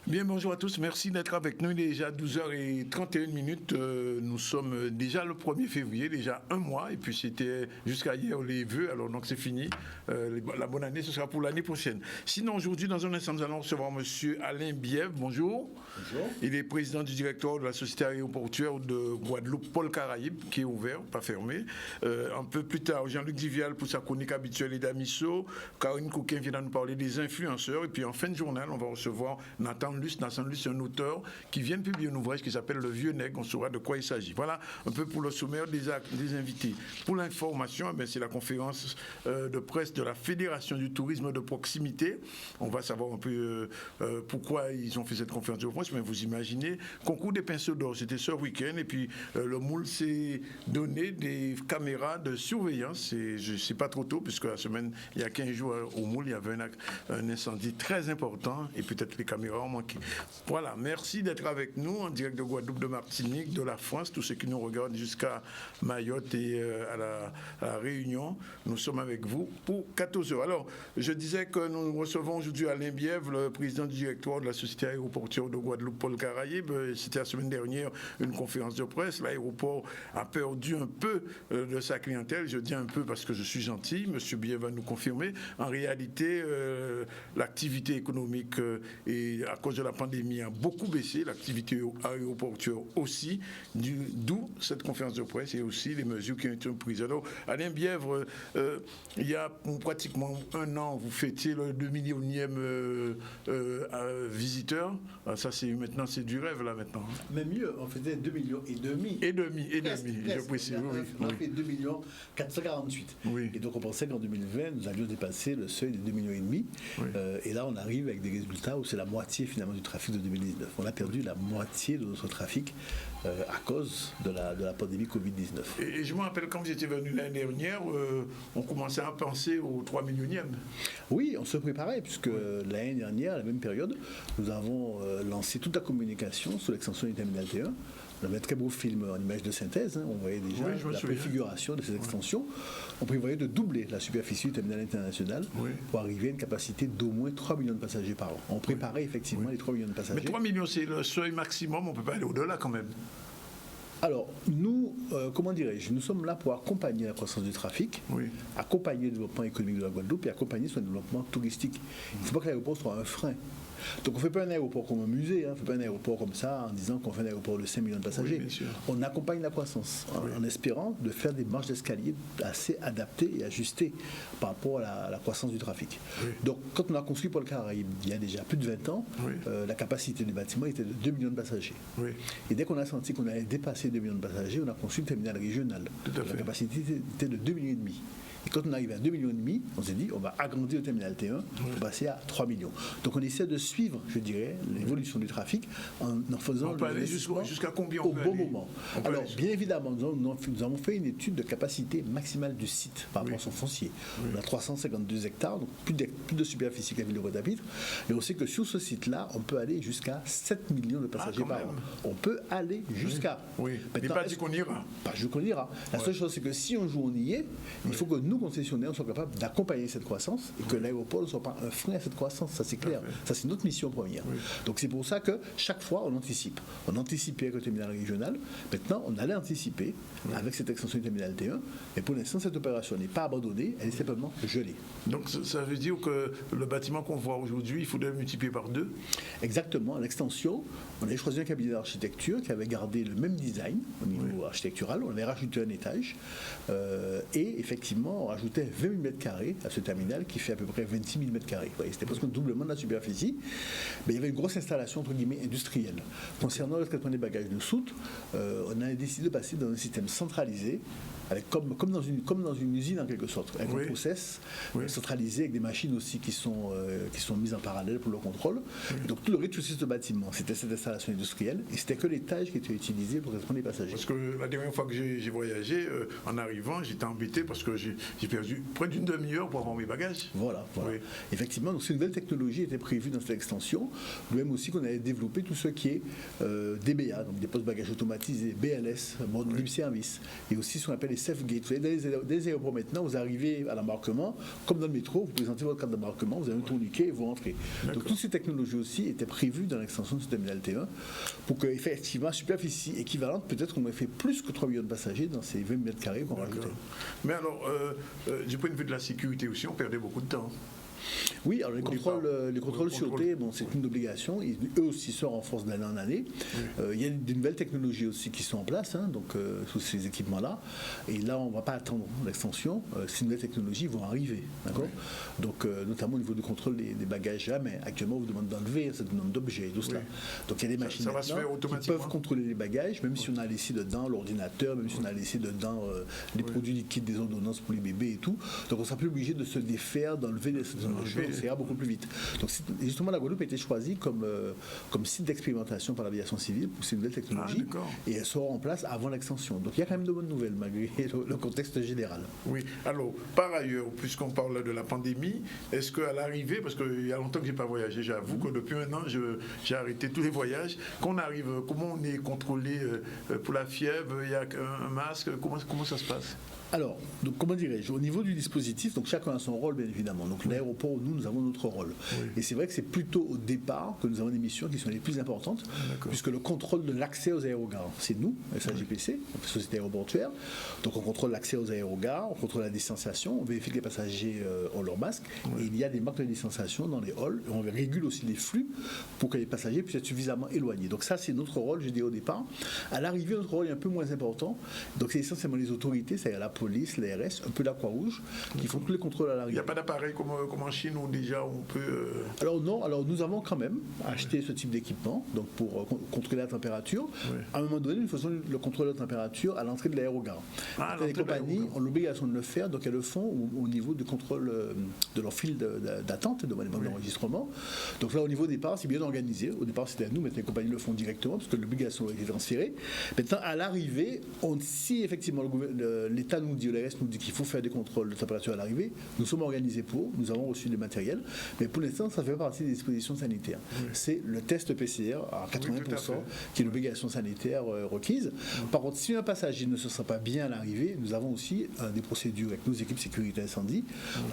Bien, bonjour à tous. Merci d'être avec nous. Il est déjà 12h31. Nous sommes déjà le 1er février, déjà un mois. Et puis c'était jusqu'à hier les vœux. Alors donc c'est fini. La bonne année, ce sera pour l'année prochaine. Sinon, aujourd'hui, dans un instant, nous allons recevoir M. Alain Bièvre. Bonjour. Bonjour. Il est président du directoire de la Société aéroportuaire de Guadeloupe, Pôle Caraïbes, qui est ouvert, pas fermé. Un peu plus tard, Jean-Luc Divial pour sa chronique habituelle et d'Amisso. Karine Coquin viendra nous parler des influenceurs. Et puis en fin de journal, on va recevoir Nathan Luce, un auteur qui vient de publier un ouvrage qui s'appelle Le Vieux Nègre. On saura de quoi il s'agit. Voilà un peu pour le sommaire des invités. Pour l'information, c'est la conférence de presse de la Fédération du tourisme de proximité. On va savoir un peu pourquoi ils ont fait cette conférence de presse, mais vous imaginez, concours des pinceaux d'or, c'était ce week-end, et puis le Moule s'est donné des caméras de surveillance, et je ne sais pas trop tôt, puisque la semaine, il y a 15 jours au Moule, il y avait un incendie très important, et peut-être les caméras ont manqué. Voilà, merci d'être avec nous en direct de Guadeloupe, de Martinique, de la France, tous ceux qui nous regardent jusqu'à Mayotte et à la Réunion. Nous sommes avec vous pour 14 heures. Alors, je disais que nous recevons aujourd'hui Alain Bièvre, le président du directoire de la Société aéroportuaire de Guadeloupe, Pôle Caraïbes. C'était la semaine dernière une conférence de presse. L'aéroport a perdu un peu de sa clientèle. Je dis un peu parce que je suis gentil. Monsieur Bièvre va nous confirmer. En réalité, l'activité économique et à cause de la pandémie a beaucoup baissé, l'activité aéroportuaire aussi, d'où cette conférence de presse et aussi les mesures qui ont été prises. Alors, Alain Bièvre, il y a pratiquement un an, vous fêtiez le 2 millionième visiteur. Ça, maintenant, c'est du rêve, là, maintenant. Mais mieux, on faisait 2,5 millions. Je précise. On a fait 2 448 000. Oui. Et donc, on pensait qu'en 2020, nous allions dépasser le seuil des 2,5 millions. Oui. Et là, on arrive avec des résultats où c'est la moitié, finalement, du trafic de 2019. On a perdu la moitié de notre trafic à cause de la pandémie Covid-19. Et je me rappelle, quand vous étiez venu l'année dernière, on commençait à penser au 3 millionième. Oui, on se préparait, puisque l'année dernière, à la même période, nous avons lancé toute la communication sur l'extension du terminal T1. On avait un très beau film en image de synthèse, on voyait déjà la préfiguration de ces extensions. On prévoyait de doubler la superficie du terminal international pour arriver à une capacité d'au moins 3 millions de passagers par an. On préparait effectivement les 3 millions de passagers. Mais 3 millions, c'est le seuil maximum, on ne peut pas aller au-delà quand même. Alors, nous, nous sommes là pour accompagner la croissance du trafic, accompagner le développement économique de la Guadeloupe et accompagner son développement touristique. Il ne faut pas que l'aéroport soit un frein. Donc on ne fait pas un aéroport comme un musée, on ne fait pas un aéroport comme ça en disant qu'on fait un aéroport de 5 millions de passagers. On accompagne la croissance en espérant de faire des marches d'escalier assez adaptées et ajustées par rapport à la croissance du trafic. Donc quand on a construit Pôle Caraïbes il y a déjà plus de 20 ans, la capacité du bâtiment était de 2 millions de passagers. Et dès qu'on a senti qu'on allait dépasser 2 millions de passagers, on a construit le terminal régional. La capacité était de 2,5 millions. Et quand on arrive à 2,5 millions, on s'est dit on va agrandir le terminal T1 pour passer à 3 millions. Donc on essaie de suivre, je dirais, l'évolution du trafic en faisant jusqu'à combien au bon moment. Alors bien évidemment, nous avons fait une étude de capacité maximale du site par rapport à son foncier. On a 352 hectares, donc plus de superficie qu'à Ville-de-Pointe-à-Pitre. Et on sait que sur ce site-là, on peut aller jusqu'à 7 millions de passagers par an. On peut aller jusqu'à. Mais pas dit qu'on ira. Pas dit qu'on ira. La seule chose, c'est que si un jour on y est, il faut que nous, concessionnaires, soient capables d'accompagner cette croissance et que l'aéroport ne soit pas un frein à cette croissance. Ça, c'est clair. Ça, c'est notre mission première. Donc, c'est pour ça que chaque fois, on anticipe. On anticipait avec le terminal régional. Maintenant, on allait anticiper avec cette extension du terminal T1. Et pour l'instant, cette opération n'est pas abandonnée. Elle est simplement gelée. Donc, ça veut dire que le bâtiment qu'on voit aujourd'hui, il faudrait le multiplier par 2. Exactement. À l'extension, on avait choisi un cabinet d'architecture qui avait gardé le même design au niveau architectural. On avait rajouté un étage. Et effectivement, on rajoutait 20 000 m² à ce terminal qui fait à peu près 26 000 m². C'était presque un doublement de la superficie. Mais il y avait une grosse installation, entre guillemets, industrielle. Concernant le traitement des bagages de soute, on a décidé de passer dans un système centralisé, comme dans une usine en quelque sorte, avec un process centralisé avec des machines aussi qui sont mises en parallèle pour le contrôle. Donc tout le rez-de-chaussée de ce bâtiment, c'était cette installation industrielle et c'était que l'étage qui était utilisé pour transporter les passagers. Parce que la dernière fois que j'ai voyagé, en arrivant, j'étais embêté parce que j'ai perdu près d'une demi-heure pour avoir mes bagages. Voilà. Effectivement, donc ces nouvelles technologies étaient prévues dans cette extension. De même aussi qu'on allait développer tout ce qui est DBA, donc des postes bagages automatisés, BLS, mode libre service, et aussi ce qu'on appelle les safe gates. Vous savez, dans les aéroports maintenant, vous arrivez à l'embarquement, comme dans le métro, vous présentez votre carte d'embarquement, vous avez un tourniquet et vous rentrez. Donc toutes ces technologies aussi étaient prévues dans l'extension de ce terminal T1 pour qu'effectivement, superficie équivalente, peut-être qu'on ait fait plus que 3 millions de passagers dans ces 20 mètres carrés qu'on rajoutait. Mais alors, du point de vue de la sécurité aussi, on perdait beaucoup de temps. Oui, alors les contrôles sûreté, bon, c'est une obligation. Eux aussi se renforcent d'année en année. Il y a de nouvelles technologies aussi qui sont en place, donc sous ces équipements-là. Et là, on ne va pas attendre l'extension. Ces nouvelles technologies vont arriver, d'accord. Donc, notamment au niveau du contrôle des bagages à main. Actuellement, on vous demande d'enlever un certain nombre d'objets, tout cela. Donc, il y a des machines qui peuvent contrôler les bagages, même si on a laissé dedans l'ordinateur, même si on a laissé dedans les produits liquides des ordonnances pour les bébés et tout. Donc, on ne sera plus obligé de se défaire, d'enlever des choses, ça ira beaucoup plus vite. Donc justement, la Guadeloupe a été choisie comme site d'expérimentation par l'aviation civile pour ces nouvelles technologies, et elles seront en place avant l'extension. Donc il y a quand même de bonnes nouvelles malgré le contexte général. Oui, alors par ailleurs, puisqu'on parle de la pandémie, est-ce qu'à l'arrivée, parce qu'il y a longtemps que je n'ai pas voyagé, j'avoue que depuis un an, j'ai arrêté tous les voyages, qu'on arrive, comment on est contrôlé pour la fièvre, il y a un masque, comment ça se passe? Alors, donc, comment dirais-je, au niveau du dispositif, donc chacun a son rôle, bien évidemment. Donc l'aéroport, nous avons notre rôle. Et c'est vrai que c'est plutôt au départ que nous avons des missions qui sont les plus importantes, puisque le contrôle de l'accès aux aérogares, c'est nous, SAGPC, Société aéroportuaire. Donc on contrôle l'accès aux aérogares, on contrôle la distanciation, on vérifie que les passagers ont leur masque, et il y a des marques de distanciation dans les halls, et on régule aussi les flux pour que les passagers puissent être suffisamment éloignés. Donc ça, c'est notre rôle, je dis au départ. À l'arrivée, notre rôle est un peu moins important. Donc c'est essentiellement les autorités, c'est-à-dire la police, l'ARS, un peu la Croix-Rouge, qui font tous les contrôles à l'arrivée. Il n'y a pas d'appareil comme en Chine où déjà on peut... Alors non, nous avons quand même acheté ce type d'équipement, donc pour contrôler la température. À un moment donné, nous faisons le contrôle de la température à l'entrée de l'aérogare. Les compagnies ont l'obligation de le faire, donc elles le font au niveau du contrôle de leur fil d'attente, de l'enregistrement. Donc là, au niveau départ, c'est bien organisé. Au départ, c'était à nous, mais les compagnies le font directement, parce que l'obligation a été transférée. Maintenant, à l'arrivée, si effectivement l'État nous dit, l'ARS nous dit qu'il faut faire des contrôles de température à l'arrivée, nous sommes organisés pour, nous avons reçu du matériel, mais pour l'instant, ça fait partie des dispositions sanitaires. C'est le test PCR à 80%, qui est l'obligation sanitaire requise. Par contre, si un passager ne se sent pas bien à l'arrivée, nous avons aussi des procédures avec nos équipes sécurité incendie,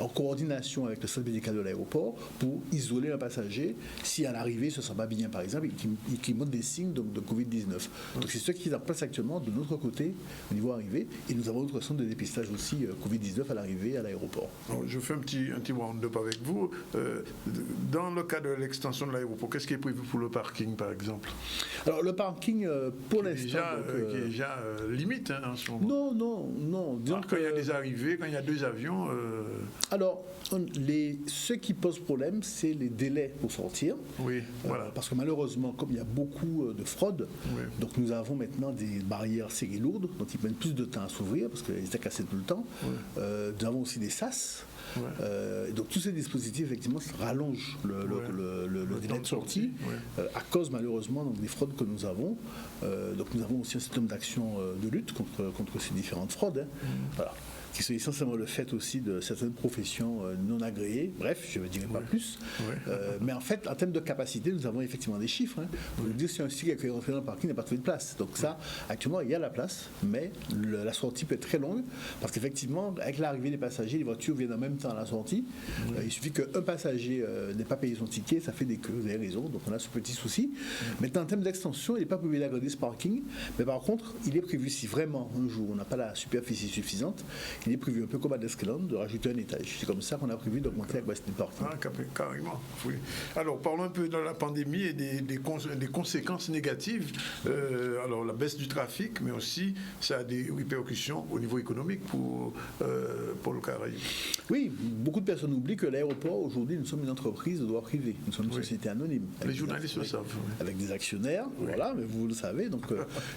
en coordination avec le centre médical de l'aéroport, pour isoler un passager si à l'arrivée il ne se sent pas bien, par exemple, et qui montre des signes de Covid-19. Donc c'est ce qui est en place actuellement de notre côté au niveau arrivée, et nous avons notre centre de dépistage aussi Covid-19 à l'arrivée à l'aéroport. Je fais un petit round-up avec vous. Dans le cas de l'extension de l'aéroport, qu'est-ce qui est prévu pour le parking, par exemple? Alors le parking, pour l'instant... qui est déjà limite en ce moment. Non. Quand il y a des arrivées, quand il y a 2 avions... Alors, ce qui pose problème, c'est les délais pour sortir. Oui, voilà. Parce que malheureusement, comme il y a beaucoup de fraude, donc nous avons maintenant des barrières séries lourdes, donc ils prennent plus de temps à s'ouvrir, parce qu'ils étaient cassés tout le temps. Nous avons aussi des SAS. Donc tous ces dispositifs effectivement rallongent le délai de sortie à cause malheureusement des fraudes que nous avons. Donc nous avons aussi un système d'action de lutte contre ces différentes fraudes. Voilà. Qui sont essentiellement le fait aussi de certaines professions non agréées. Bref, je ne dirai pas plus. Mais en fait, en termes de capacité, nous avons effectivement des chiffres. Pour nous dire si un cycle qui est rentré dans le parking n'a pas trouvé de place. Donc ça, actuellement, il y a la place, mais la sortie peut être très longue, parce qu'effectivement, avec l'arrivée des passagers, les voitures viennent en même temps à la sortie. Il suffit qu'un passager n'ait pas payé son ticket, ça fait des queues, vous avez raison, donc on a ce petit souci. Maintenant, en termes d'extension, il n'est pas prévu d'agrandir ce parking, mais par contre, il est prévu, si vraiment un jour on n'a pas la superficie suffisante, il est prévu un peu comme à Deskeland de rajouter un étage. C'est comme ça qu'on a prévu d'augmenter la capacité de parking. Carrément, oui. Alors, parlons un peu de la pandémie et des conséquences négatives. Alors, la baisse du trafic, mais aussi, ça a des répercussions au niveau économique pour le Caraïbe. Oui, beaucoup de personnes oublient que l'aéroport, aujourd'hui, nous sommes une entreprise de droit privé. Nous sommes une société anonyme. Les journalistes le savent. Avec des actionnaires, voilà, mais vous le savez. Donc,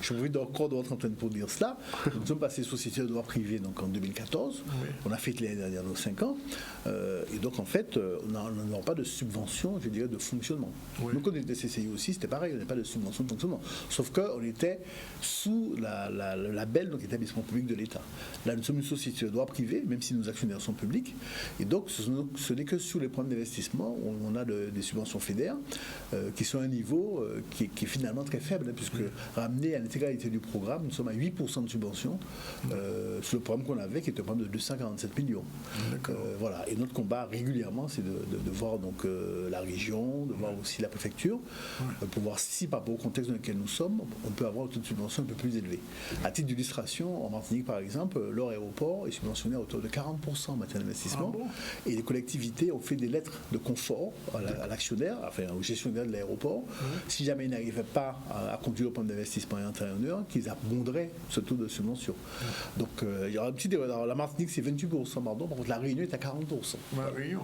je suis obligé encore de votre antenne pour dire cela. Nous sommes passés société de droit privé donc, en 2014. On a fait l'année dernière nos 5 ans. Et donc, en fait, nous n'avons pas de subvention, je dirais, de fonctionnement. Nous, quand on était CCI aussi, c'était pareil, on n'avait pas de subvention de fonctionnement. Sauf qu'on était sous le label, donc établissement public de l'État. Là, nous sommes une société de droit privé, même si nos actionnaires sont publics. Et donc, ce n'est que sur les programmes d'investissement où on a des subventions FEDER qui sont à un niveau qui est finalement très faible, hein, puisque ramené à l'intégralité du programme, nous sommes à 8% de subventions sur le programme qu'on avait, qui est un programme de 247 millions. Voilà. Et notre combat régulièrement, c'est de voir donc, la région, de voir aussi la préfecture, pour voir si, par rapport au contexte dans lequel nous sommes, on peut avoir un taux de subvention un peu plus élevé. À titre d'illustration, en Martinique, par exemple, leur aéroport est subventionné à hauteur de 40% en matière d'investissement. Et les collectivités ont fait des lettres de confort à l'actionnaire, enfin au gestionnaire de l'aéroport, si jamais ils n'arrivaient pas à conduire le plan d'investissement intérieur, qu'ils abonderaient ce taux de subvention. Donc il y aura une petite erreur. Alors, la Martinique, c'est 28%, pardon, par contre la Réunion est à 40%. La Réunion.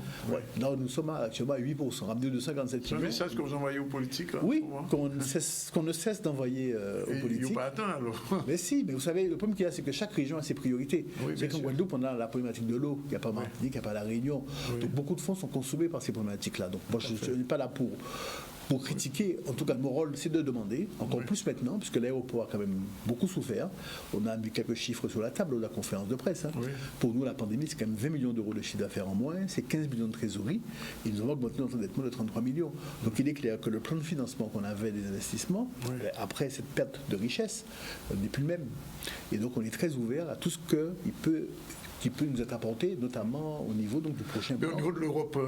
Là, nous sommes actuellement à 8%, ramené de 257 millions. C'est un message que vous envoyez aux politiques, là? Oui, qu'on ne cesse d'envoyer aux politiques. Ils n'ont pas atteint, alors. Mais si, mais vous savez, le problème qu'il y a, c'est que chaque région a ses priorités. C'est qu'en Guadeloupe, on a la problématique de l'eau, il n'y a pas Martinique, il n'y a pas la Réunion. Donc beaucoup de fonds sont consommés par ces problématiques-là. Donc moi, je ne suis pas là pour critiquer. En tout cas, mon rôle, c'est de demander, encore plus maintenant, puisque l'aéroport a quand même beaucoup souffert. On a mis quelques chiffres sur la table de la conférence de presse. Hein. Pour nous, la pandémie, c'est quand même 20 millions d'euros de chiffre d'affaires en moins, c'est 15 millions de trésorerie, et nous avons augmenté notre endettement de 33 millions. Donc il est clair que le plan de financement qu'on avait des investissements, après cette perte de richesse, n'est plus le même. Et donc on est très ouvert à tout ce qui peut nous être apporté, notamment au niveau donc, du prochain plan. Au niveau de l'Europe,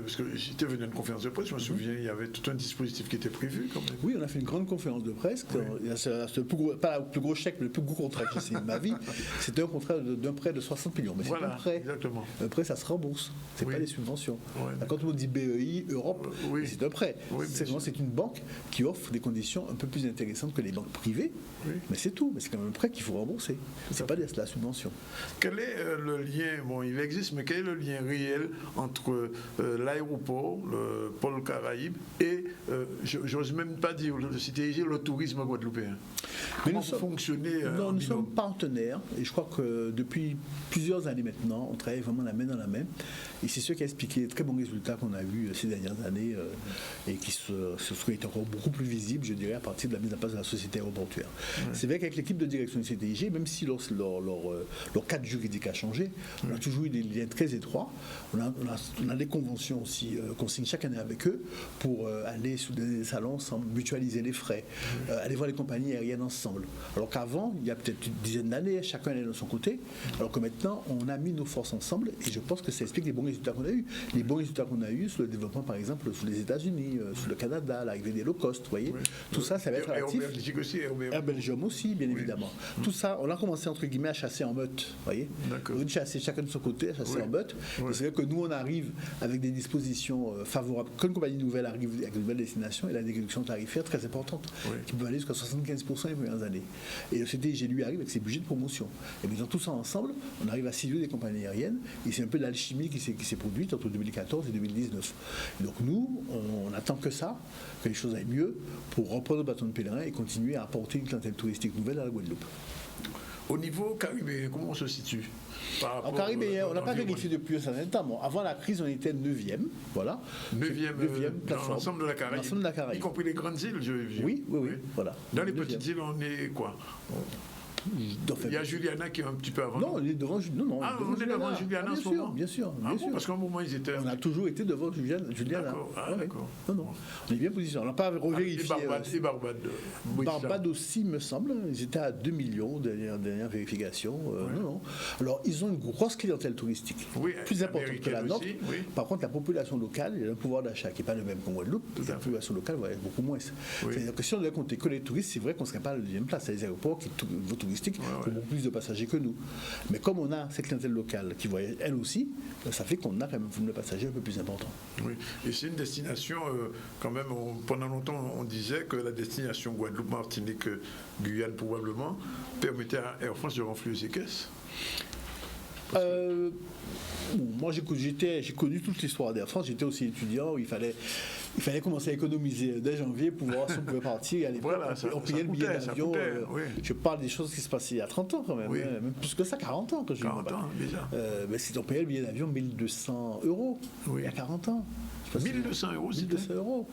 parce que j'étais venu à une conférence de presse, je me souviens, il y avait tout un dispositif qui était prévu quand même. Oui, on a fait une grande conférence de presse. C'est pas le plus gros chèque, mais le plus gros contrat que j'ai signé de ma vie. C'était un contrat d'un prêt de 60 millions. Mais c'est un prêt. Exactement. Un prêt, ça se rembourse. C'est pas des subventions. Quand on dit BEI, Europe, c'est un prêt. C'est une banque qui offre des conditions un peu plus intéressantes que les banques privées. Mais c'est tout. Mais c'est quand même un prêt qu'il faut rembourser. C'est pas de la subvention. Quel est le lien, bon il existe, mais quel est le lien réel entre l'aéroport, le pôle Caraïbes et, j'ose même pas dire le CTIG, le tourisme guadeloupéen? Comment vous fonctionnez nous sommes partenaires et je crois que depuis plusieurs années maintenant, on travaille vraiment la main dans la main. Et c'est ce qui a expliqué les très bons résultats qu'on a eus ces dernières années et qui seraient encore beaucoup plus visibles, je dirais, à partir de la mise en place de la société aéroportuaire. C'est vrai qu'avec l'équipe de direction du CTIG, même si leur cadre juridique a changé, on a toujours eu des liens très étroits. On a des conventions aussi qu'on signe chaque année avec eux pour aller sous des salons ensemble, mutualiser les frais, aller voir les compagnies aériennes ensemble. Alors qu'avant, il y a peut-être une dizaine d'années, chacun allait de son côté, alors que maintenant, on a mis nos forces ensemble et je pense que ça explique les bons résultats qu'on a eus. Les bons résultats qu'on a eus sur le développement, par exemple, sur les États-Unis, sur le Canada, l'arrivée des low cost, vous voyez. Tout ça, ça va être actif. Et Belgium aussi, bien évidemment. Tout ça, on a commencé, entre guillemets, à chasser en meute, vous voyez. On a chassé chacun de son côté, à chasser en meute. C'est vrai que nous, on arrive avec des dispositions favorables. Quand une compagnie nouvelle arrive avec une nouvelle destination, elle a des réductions tarifaires très importantes, qui peuvent aller jusqu'à 75% les premières années. Et le CTIG, lui, arrive avec ses budgets de promotion. Et bien, tout ça ensemble, on arrive à cibler des compagnies aériennes, et c'est un peu l'alchimie qui s'est produite entre 2014 et 2019. Et donc nous, on attend que ça, que les choses aillent mieux, pour reprendre le bâton de pèlerin et continuer à apporter une clientèle touristique nouvelle à la Guadeloupe. Au niveau caribéen, comment on se situe? En caribéen, on n'a pas vérifié depuis un certain temps. Bon, avant la crise, on était 9e. Voilà. 9e plateforme. Dans l'ensemble de la Caraïbe. Y compris les grandes îles, je vis. Oui. Voilà. Dans les petites îles, on est quoi? Il y a Juliana qui est un petit peu avant. Non, on est devant Juliana. On est devant Juliana en ce moment. Bien sûr. Parce qu'à un moment, ils étaient. On a toujours été devant Juliana. D'accord. Non. On est bien positionné. On n'a pas revérifié. Et Barbade. Barbade aussi, me semble. Ils étaient à 2 millions, dernière vérification. Non. Alors, ils ont une grosse clientèle touristique. Plus importante que la nôtre. Par contre, la population locale, il y a un pouvoir d'achat qui n'est pas le même qu'en Guadeloupe. La population locale va être beaucoup moins. C'est-à-dire que si on devait compter que les touristes, c'est vrai qu'on ne serait pas à la deuxième place. Les aéroports qui vont touristique ont beaucoup plus de passagers que nous. Mais comme on a cette clientèle locale qui voyage elle aussi, ça fait qu'on a quand même un volume de passagers un peu plus important. Oui, et c'est une destination, quand même, pendant longtemps on disait que la destination Guadeloupe, Martinique, Guyane probablement, permettait à Air France de renflouer ses caisses. Moi j'ai connu toute l'histoire d'Air France, j'étais aussi étudiant, il fallait commencer à économiser dès janvier pour voir si on pouvait partir. À l'époque, on payait le billet d'avion. Je parle des choses qui se passaient il y a 30 ans quand même, même plus que ça, 40 ans que je 40 ans déjà. Mais si on payait le billet d'avion 1 200 € il y a 40 ans. 1200 euros, 1200 euros.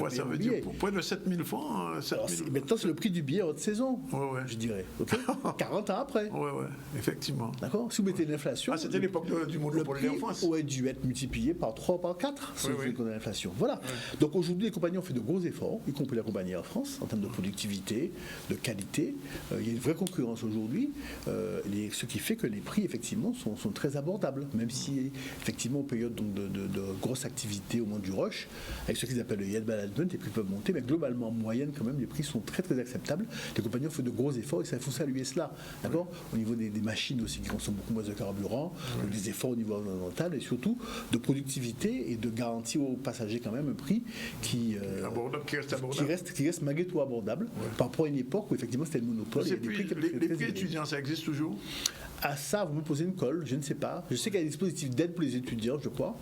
Ça veut dire pour près de 7000 francs. Maintenant, c'est le prix du billet haute saison, je dirais. Okay. 40 ans après. Oui, effectivement. D'accord. Si vous mettez l'inflation. C'était l'époque du monopole en France. Aurait dû être multiplié par 3 ou par 4 si vous connaissez l'inflation. Voilà. Donc aujourd'hui, les compagnies ont fait de gros efforts, y compris la compagnie Air France, en termes de productivité, de qualité. Il y a une vraie concurrence aujourd'hui, ce qui fait que les prix, effectivement, sont très abordables, même si, effectivement, aux périodes donc, de grosse activité au moment du rush, avec ce qu'ils appellent le yield management, les prix peuvent monter, mais globalement, en moyenne, quand même, les prix sont très, très acceptables. Les compagnies ont fait de gros efforts et ça, il faut saluer cela. D'accord. Au niveau des machines aussi qui consomment beaucoup moins de carburant, donc des efforts au niveau environnemental et surtout de productivité et de garantie aux passagers quand même un prix qui reste malgré tout abordable par rapport à une époque où effectivement c'était le monopole. Les prix étudiants, ça existe toujours? À ça, vous me posez une colle, je ne sais pas. Je sais qu'il y a des dispositifs d'aide pour les étudiants, je crois,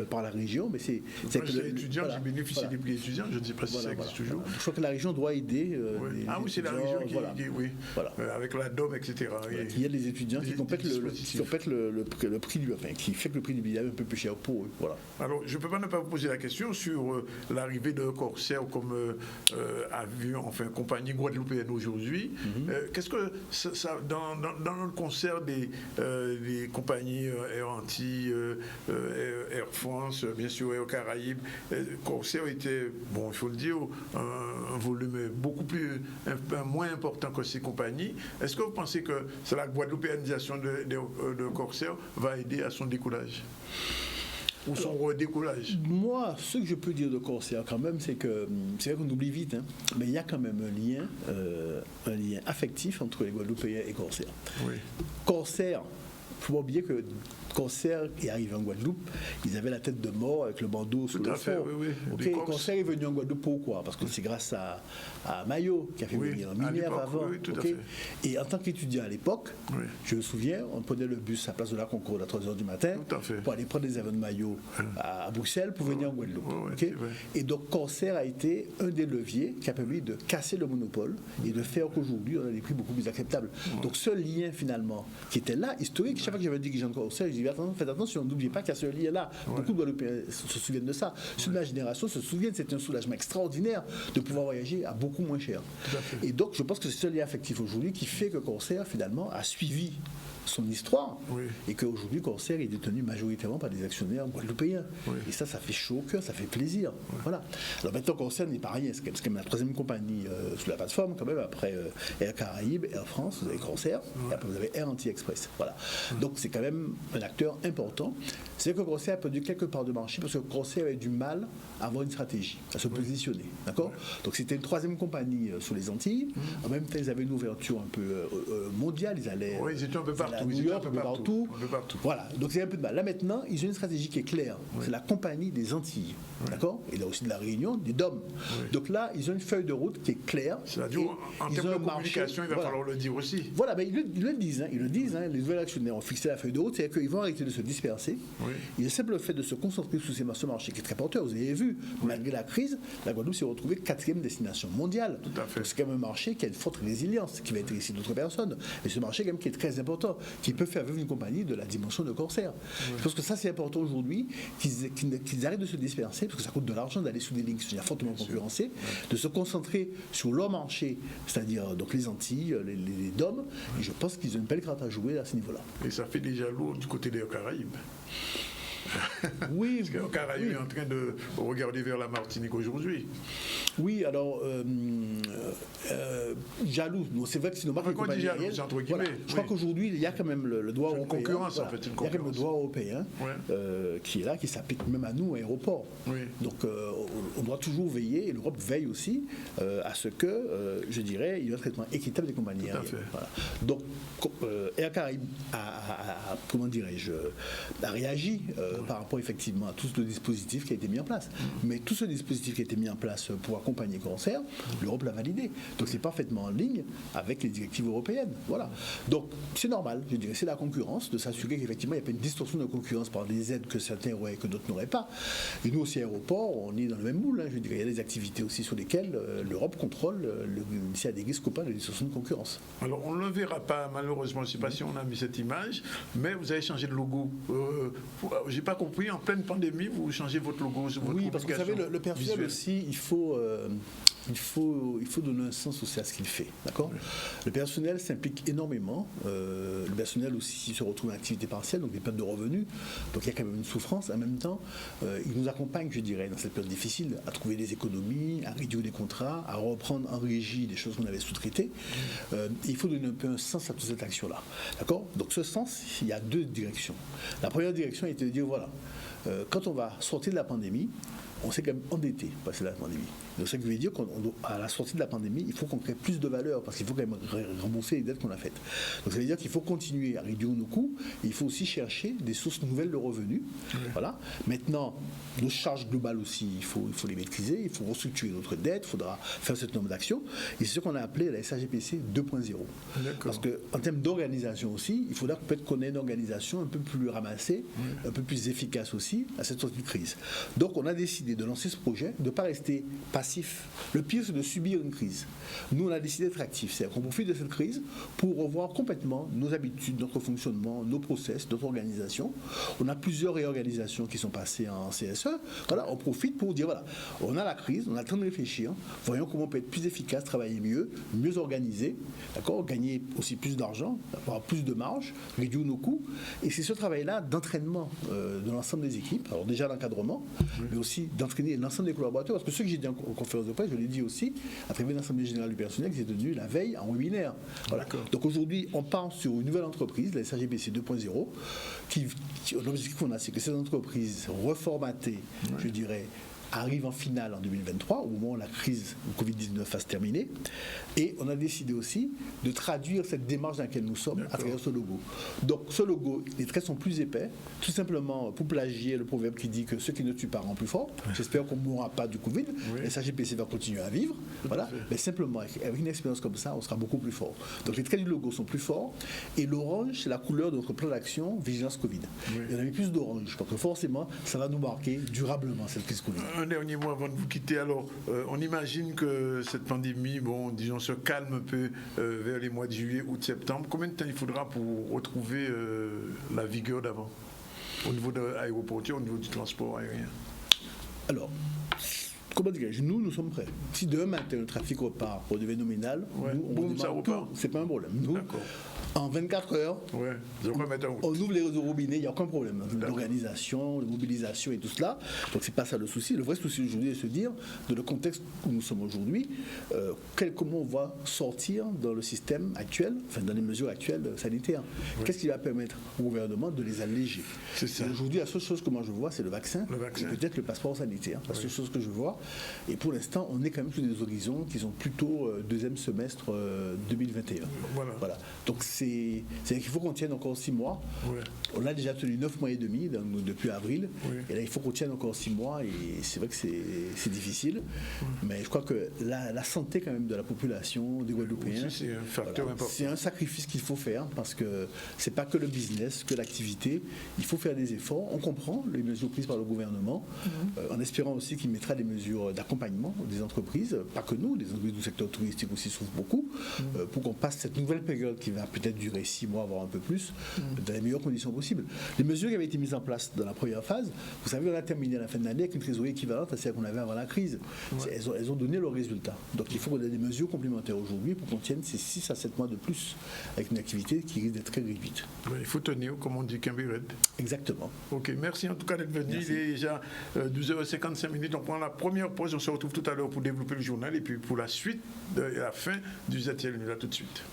par la région, mais c'est que les étudiants qui bénéficient des prix étudiants, je ne sais pas si ça existe toujours. Je crois que la région doit aider. C'est la région avec la DOM, etc. Il y a des étudiants qui complètent le prix du, qui fait que le prix du billet est un peu plus cher pour eux. Voilà. Alors, je ne peux pas ne pas vous poser la question sur l'arrivée de Corsair comme avion, compagnie guadeloupéenne aujourd'hui. Qu'est-ce que ça, dans le concert des compagnies Air Antilles, Air France, bien sûr Air Caraïbes, Corsair était, il faut le dire, un volume beaucoup moins important que ces compagnies. Est-ce que vous pensez que c'est la guadeloupéanisation de Corsair va aider à son décollage ou son redécollage? Moi, ce que je peux dire de Corsair quand même, c'est vrai qu'on oublie vite, mais il y a quand même un lien affectif entre les Guadeloupéens et Corsair. Corsair, il ne faut pas oublier que Corsair est arrivé en Guadeloupe, ils avaient la tête de mort avec le bandeau sur le front. Corsair est venu en Guadeloupe pourquoi? Parce que c'est grâce à Maillot qui a fait venir un Minière avant. Et en tant qu'étudiant à l'époque, je me souviens, on prenait le bus à la place de la Concorde à 3h du matin pour aller prendre des avions de Maillot à Bruxelles pour venir en Guadeloupe. Et donc Corsair a été un des leviers qui a permis de casser le monopole et de faire qu'aujourd'hui on a des prix beaucoup plus acceptables. Donc ce lien finalement qui était là, historique, chaque fois que j'avais dit que j'ai encore Corsair, je dis faites attention, n'oubliez pas qu'il y a ce lien-là. Beaucoup de Guadeloupéens se souviennent de ça. Ceux de ma génération se souviennent, c'est un soulagement extraordinaire de pouvoir voyager à beaucoup moins cher. Et donc, je pense que c'est ce lien affectif aujourd'hui qui fait que Corsair, finalement, a suivi son histoire et qu'aujourd'hui Corsair est détenu majoritairement par des actionnaires guadeloupéens et ça fait chaud au cœur, ça fait plaisir. Voilà. Alors maintenant Corsair n'est pas rien, c'est quand même la troisième compagnie sur la plateforme quand même, après Air Caraïbes, Air France, vous avez Corsair et après vous avez Air Antilles Express. Voilà. Donc c'est quand même un acteur important. C'est que Corsair a perdu quelques parts de marché parce que Corsair avait du mal à avoir une stratégie, à se positionner. D'accord. Donc c'était une troisième compagnie sur les Antilles. En même temps ils avaient une ouverture un peu mondiale, ils allaient ils étaient un peu partout. À New York, un peu partout. Voilà, donc c'est un peu de mal. Là maintenant, ils ont une stratégie qui est claire. C'est la compagnie des Antilles. D'accord. Et là aussi de la Réunion, des DOM. Donc là, ils ont une feuille de route qui est claire. C'est-à-dire, en termes de communication, il va falloir le dire aussi. Voilà, mais ils le disent. Les nouveaux actionnaires ont fixé la feuille de route, c'est-à-dire qu'ils vont arrêter de se disperser. Il y a simplement le fait de se concentrer sur ce marché qui est très porteur. Vous avez vu, malgré la crise, la Guadeloupe s'est retrouvée 4e destination mondiale. Tout à fait. Donc c'est quand même un marché qui a une forte résilience, qui va intéresser d'autres personnes. Mais ce marché, quand même, qui est très important, qui peut faire vivre une compagnie de la dimension de Corsair. Je pense que ça, c'est important aujourd'hui, qu'ils arrêtent de se disperser, parce que ça coûte de l'argent d'aller sous des lignes qui sont fortement concurrencées, de se concentrer sur leur marché, c'est-à-dire donc les Antilles, les DOM, et je pense qu'ils ont une belle carte à jouer à ce niveau-là. Et ça fait déjà lourd du côté des Caraïbes. Oui, parce que le Caraïbes est en train de regarder vers la Martinique aujourd'hui. Oui, alors jaloux. Bon, c'est vrai que c'est nos marques de compagnie aérienne. Je crois qu'aujourd'hui il y a quand même le droit européen. Concurrence, en fait, une concurrence. Il y a quand même le droit européen qui est là, qui s'applique même à nous, à l'aéroport. Donc on doit toujours veiller, et l'Europe veille aussi à ce que, je dirais, il y ait un traitement équitable des compagnies aériennes. Voilà. Donc Air Caraïbes a comment dirais-je, a réagi par rapport effectivement à tout le dispositif qui a été mis en place. Mais tout ce dispositif qui a été mis en place pour accompagner Corsair, l'Europe l'a validé. Donc c'est parfaitement en ligne avec les directives européennes. Voilà. Donc c'est normal, je dirais, c'est la concurrence, de s'assurer qu'effectivement il n'y a pas une distorsion de concurrence par des aides que certains auraient et que d'autres n'auraient pas. Et nous aussi, aéroport, on est dans le même moule. Hein, je dirais, il y a des activités aussi sur lesquelles l'Europe contrôle s'il y a des risques ou pas de distorsion de concurrence. Alors on ne le verra pas malheureusement, je ne sais pas si on a mis cette image, mais vous avez changé de logo. J'ai pas compris, en pleine pandémie, vous changez votre logo sur votre parce que vous savez, le personnel visuelle. aussi, il faut donner un sens aussi à ce qu'il fait. D'accord ? Oui. Le personnel s'implique énormément. Le personnel aussi se retrouve en activité partielle, donc des pertes de revenus. Donc il y a quand même une souffrance. En même temps, il nous accompagne, je dirais, dans cette période difficile, à trouver des économies, à réduire des contrats, à reprendre en régie des choses qu'on avait sous-traitées. Il faut donner un peu un sens à toute cette action-là. D'accord ? Donc ce sens, il y a deux directions. La première direction était de dire, voilà, quand on va sortir de la pandémie, on s'est quand même endetté passer la pandémie. Donc ça veut dire qu'à la sortie de la pandémie, il faut qu'on crée plus de valeur parce qu'il faut quand même rembourser les dettes qu'on a faites. Donc ça veut dire qu'il faut continuer à réduire nos coûts et il faut aussi chercher des sources nouvelles de revenus. Oui. Voilà. Maintenant, nos charges globales aussi, il faut les maîtriser, il faut restructurer notre dette, il faudra faire ce nombre d'actions. Et c'est ce qu'on a appelé la SAGPC 2.0. Parce qu'en termes d'organisation aussi, il faudra peut-être qu'on ait une organisation un peu plus ramassée, un peu plus efficace aussi à cette sortie de crise. Donc on a décidé de lancer ce projet, de ne pas rester passif. Le pire, c'est de subir une crise. Nous, on a décidé d'être actifs. C'est-à-dire qu'on profite de cette crise pour revoir complètement nos habitudes, notre fonctionnement, nos process, notre organisation. On a plusieurs réorganisations qui sont passées en CSE. Voilà, on profite pour dire, voilà, on a la crise, on a le temps de réfléchir, voyons comment on peut être plus efficace, travailler mieux, mieux organisé, d'accord, gagner aussi plus d'argent, avoir plus de marge, réduire nos coûts. Et c'est ce travail-là d'entraînement de l'ensemble des équipes, alors déjà l'encadrement, mais aussi d'entraîner l'ensemble des collaborateurs, parce que ce que j'ai dit en conférence de presse, je l'ai dit aussi, à travers l'Assemblée générale du personnel qui s'est tenue la veille en webinaire. Voilà. Donc aujourd'hui, on part sur une nouvelle entreprise, la SAGPC 2.0, l'objectif qu'on a, c'est que cette entreprise reformatée, je dirais, arrive en finale en 2023, au moment où la crise du Covid-19 va se terminer. Et on a décidé aussi de traduire cette démarche dans laquelle nous sommes à travers ce logo. Donc ce logo, les traits sont plus épais, tout simplement pour plagier le proverbe qui dit que ceux qui ne tuent pas rendent plus fort. J'espère qu'on ne mourra pas du Covid. La SAGPC va continuer à vivre. Voilà. Mais simplement, avec une expérience comme ça, on sera beaucoup plus fort. Donc les traits du logo sont plus forts. Et l'orange, c'est la couleur de notre plan d'action Vigilance Covid. Il y en a mis plus d'orange. Donc forcément, ça va nous marquer durablement cette crise Covid. Un dernier mot avant de vous quitter. Alors, on imagine que cette pandémie, disons, se calme un peu vers les mois de juillet, août, septembre. Combien de temps il faudra pour retrouver la vigueur d'avant au niveau de l'aéroportier, au niveau du transport aérien? Alors, comment dirais-je, nous sommes prêts. Si demain matin le trafic repart au niveau nominal, ça repart. C'est pas un problème. Nous, en 24 heures, on ouvre les réseaux robinets, il n'y a aucun problème. D'organisation, de mobilisation et tout cela. Donc c'est pas ça le souci. Le vrai souci aujourd'hui est de se dire, dans le contexte où nous sommes aujourd'hui, comment on va sortir dans le système actuel, enfin dans les mesures actuelles sanitaires. Qu'est-ce qui va permettre au gouvernement de les alléger? Aujourd'hui, la seule chose que moi je vois, c'est le vaccin. Et peut-être le passeport sanitaire. La seule chose que je vois. Et pour l'instant, on est quand même sur des horizons qui sont plutôt deuxième semestre 2021. Voilà. Donc c'est qu'il faut qu'on tienne encore 6 mois. On a déjà tenu 9 mois et demi depuis avril. Et là, il faut qu'on tienne encore 6 mois. Et c'est vrai que c'est difficile. Mais je crois que la santé quand même de la population, des Guadeloupéens, c'est un facteur important. C'est un sacrifice qu'il faut faire parce que c'est pas que le business, que l'activité. Il faut faire des efforts. On comprend les mesures prises par le gouvernement, en espérant aussi qu'il mettra des mesures d'accompagnement des entreprises, pas que nous, les entreprises du secteur touristique aussi souffrent beaucoup, pour qu'on passe cette nouvelle période qui va peut-être durer 6 mois, voire un peu plus, dans les meilleures conditions possibles. Les mesures qui avaient été mises en place dans la première phase, vous savez, on a terminé à la fin de l'année avec une trésorerie équivalente à celle qu'on avait avant la crise. Elles ont donné leurs résultats. Donc il faut qu'on ait des mesures complémentaires aujourd'hui pour qu'on tienne ces 6 à 7 mois de plus avec une activité qui risque d'être très réduite. Il faut tenir, comme on dit, Kimbirred. Exactement. Ok, merci en tout cas d'être venu. Merci. Il est déjà 12h55. On prend la première pause. On se retrouve tout à l'heure pour développer le journal et puis pour la suite et la fin du ZTL. Là tout de suite.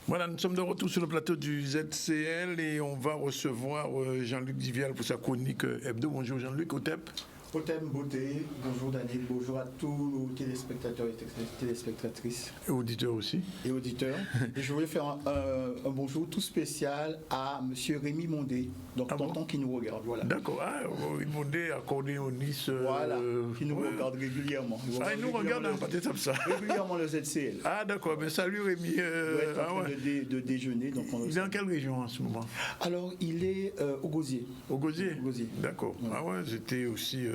Voilà, nous sommes de retour sur le plateau du ZCL et on va recevoir Jean-Luc Divial pour sa chronique hebdo. Bonjour Jean-Luc, au TEP. Thème beauté, bonjour Daniel, bonjour à tous nos téléspectateurs et téléspectatrices. Et auditeurs aussi. Et auditeurs. Et je voulais faire un bonjour tout spécial à M. Rémi Mondé, donc tonton qui nous regarde. Voilà. D'accord, Rémi Mondé, accordéoniste. Voilà, qui nous regarde régulièrement. Il nous regarde, peut-être comme ça. Régulièrement le ZCL. Ah d'accord, mais salut Rémi. Il est en train de déjeuner. Donc il est dans quelle région en ce moment? Alors, il est au Gosier. Au Gosier. D'accord. Ouais. Ah ouais, j'étais aussi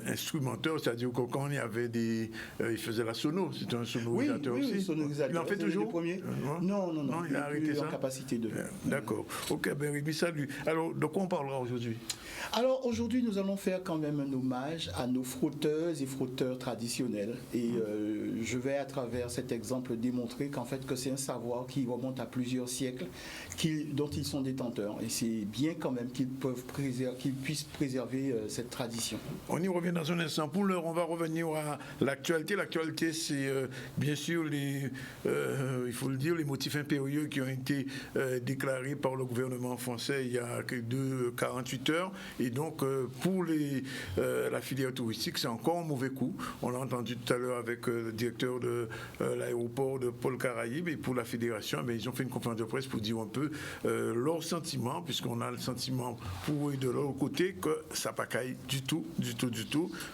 instrumenteur, c'est-à-dire que quand il y avait il faisait la sono, c'était un sonorisateur aussi. Oui, sonorisateur. Il en fait toujours? Non, il a arrêté ça. En capacité de. D'accord. Ok, ben Rémi, salut. Alors, de quoi on parlera aujourd'hui? Alors, aujourd'hui, nous allons faire quand même un hommage à nos frotteuses et frotteurs traditionnels. Et je vais, à travers cet exemple, démontrer qu'en fait, que c'est un savoir qui remonte à plusieurs siècles, dont ils sont détenteurs. Et c'est bien quand même qu'ils puissent préserver cette tradition. On y revient dans un instant. Pour l'heure, on va revenir à l'actualité. L'actualité, c'est bien sûr il faut le dire, les motifs impérieux qui ont été déclarés par le gouvernement français il y a 48 heures. Et donc, pour la filière touristique, c'est encore un mauvais coup. On l'a entendu tout à l'heure avec le directeur de l'aéroport de Paul Caraïbes. Et pour la fédération, ils ont fait une conférence de presse pour dire un peu leurs sentiments, puisqu'on a le sentiment pour eux de leur côté que ça pacaille du tout,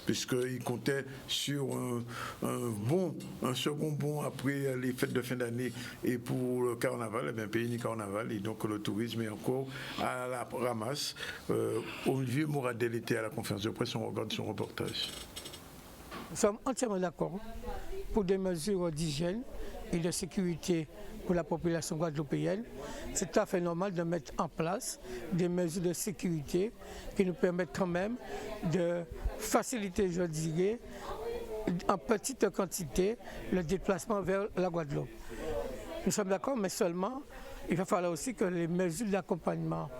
puisqu'ils comptaient sur un second bond après les fêtes de fin d'année et pour le carnaval, pays ni carnaval, et donc le tourisme est encore à la ramasse. Olivier Moradel était à la conférence de presse, on regarde son reportage. Nous sommes entièrement d'accord pour des mesures d'hygiène et de sécurité pour la population guadeloupéenne. C'est tout à fait normal de mettre en place des mesures de sécurité qui nous permettent quand même de faciliter, je dirais, en petite quantité, le déplacement vers la Guadeloupe. Nous sommes d'accord, mais seulement, il va falloir aussi que les mesures d'accompagnement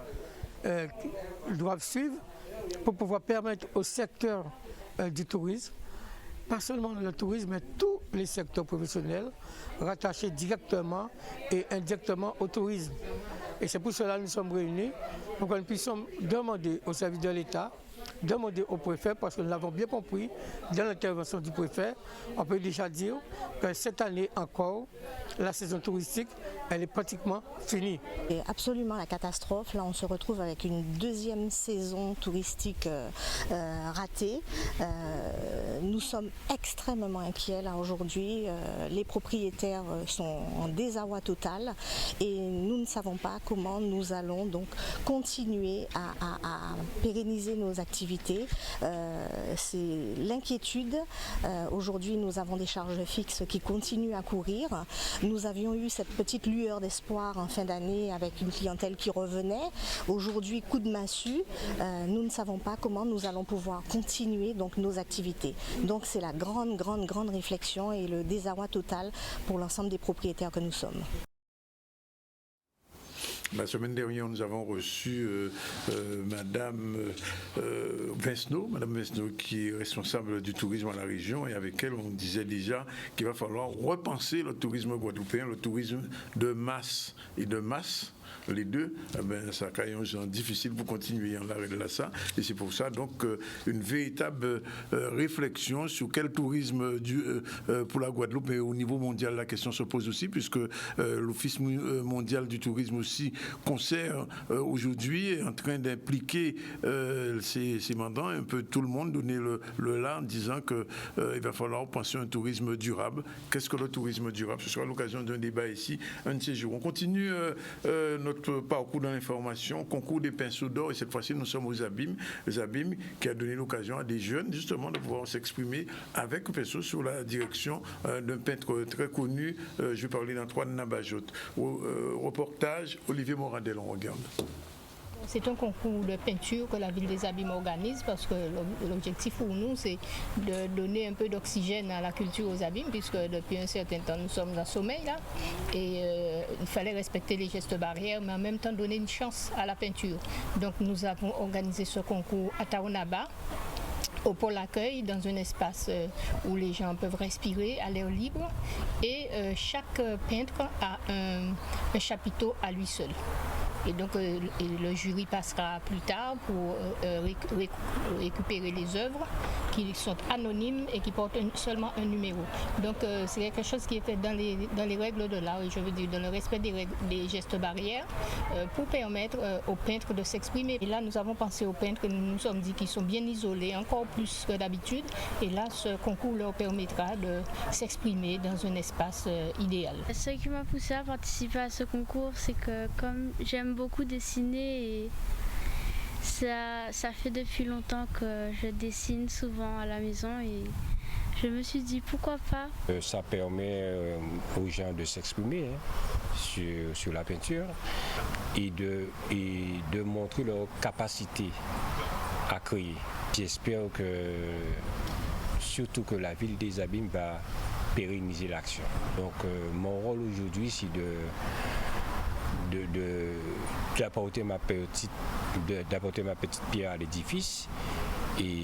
doivent suivre pour pouvoir permettre au secteur du tourisme, pas seulement le tourisme, mais tous les secteurs professionnels rattachés directement et indirectement au tourisme. Et c'est pour cela que nous sommes réunis, pour que nous puissions demander au service de l'État, demander au préfet, parce que nous l'avons bien compris, dans l'intervention du préfet, on peut déjà dire que cette année encore, la saison touristique, elle est pratiquement finie. C'est absolument la catastrophe. Là, on se retrouve avec une deuxième saison touristique ratée. Nous sommes extrêmement inquiets là aujourd'hui. Les propriétaires sont en désarroi total et nous ne savons pas comment nous allons donc continuer à pérenniser nos activités. C'est l'inquiétude. Aujourd'hui, nous avons des charges fixes qui continuent à courir. Nous avions eu cette petite lueur d'espoir en fin d'année avec une clientèle qui revenait. Aujourd'hui, coup de massue, nous ne savons pas comment nous allons pouvoir continuer donc nos activités. Donc c'est la grande réflexion et le désarroi total pour l'ensemble des propriétaires que nous sommes. La semaine dernière, nous avons reçu Madame Vincent, qui est responsable du tourisme à la région, et avec elle, on disait déjà qu'il va falloir repenser le tourisme guadeloupéen, le tourisme de masse et de masse. Les deux, ça a un genre difficile pour continuer en l'arrêt de là ça. Et c'est pour ça donc une véritable réflexion sur quel tourisme pour la Guadeloupe, mais au niveau mondial la question se pose aussi, puisque l'Office mondial du tourisme aussi concert aujourd'hui est en train d'impliquer ses mandants, un peu tout le monde, donner le là en disant qu'il va falloir penser un tourisme durable. Qu'est-ce que le tourisme durable? Ce sera l'occasion d'un débat ici, un de ces jours. On continue notre parcours dans l'information, concours des pinceaux d'or, et cette fois-ci nous sommes aux Abîmes, les Abîmes qui a donné l'occasion à des jeunes justement de pouvoir s'exprimer avec pinceau sur la direction d'un peintre très connu, je vais parler d'Antoine Nabajot. Reportage, Olivier Moradel, on regarde. C'est un concours de peinture que la ville des Abîmes organise parce que l'objectif pour nous, c'est de donner un peu d'oxygène à la culture aux Abîmes, puisque depuis un certain temps, nous sommes en sommeil là. Et il fallait respecter les gestes barrières, mais en même temps donner une chance à la peinture. Donc nous avons organisé ce concours à Taonaba, au pôle accueil, dans un espace où les gens peuvent respirer à l'air libre. Et chaque peintre a un chapiteau à lui seul. Et donc le jury passera plus tard pour récupérer les œuvres qui sont anonymes et qui portent seulement un numéro. Donc c'est quelque chose qui est fait dans les règles de l'art, et je veux dire dans le respect des gestes barrières, pour permettre aux peintres de s'exprimer. Et là, nous avons pensé aux peintres que nous nous sommes dit qu'ils sont bien isolés, encore plus que d'habitude. Et là, ce concours leur permettra de s'exprimer dans un espace idéal. Ce qui m'a poussé à participer à ce concours, c'est que comme j'aime beaucoup dessiner, et ça fait depuis longtemps que je dessine souvent à la maison, et je me suis dit pourquoi pas. Ça permet aux gens de s'exprimer sur la peinture et de montrer leur capacité à créer. J'espère surtout que la ville des Abîmes va pérenniser l'action. Donc mon rôle aujourd'hui, c'est d'apporter ma petite pierre à l'édifice et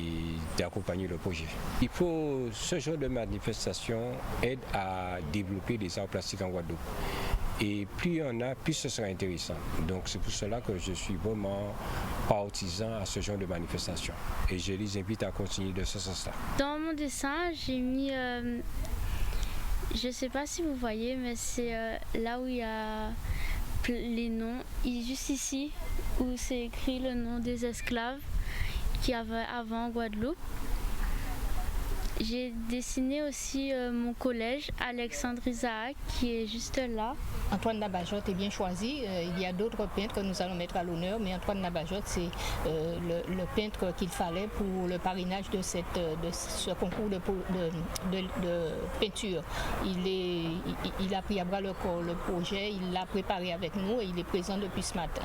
d'accompagner le projet. Ce genre de manifestation aide à développer des arts plastiques en Guadeloupe. Et plus il y en a, plus ce sera intéressant. Donc c'est pour cela que je suis vraiment partisan à ce genre de manifestation. Et je les invite à continuer de ce sens-là. Dans mon dessin, j'ai mis, je ne sais pas si vous voyez, mais c'est là où il y a les noms, juste ici, où c'est écrit le nom des esclaves qu'il y avait avant en Guadeloupe. J'ai dessiné aussi mon collège, Alexandre Isaac, qui est juste là. Antoine Nabajotte est bien choisi. Il y a d'autres peintres que nous allons mettre à l'honneur, mais Antoine Nabajotte, c'est le peintre qu'il fallait pour le parrainage de ce concours de peinture. Il a pris à bras le corps le projet, il l'a préparé avec nous et il est présent depuis ce matin.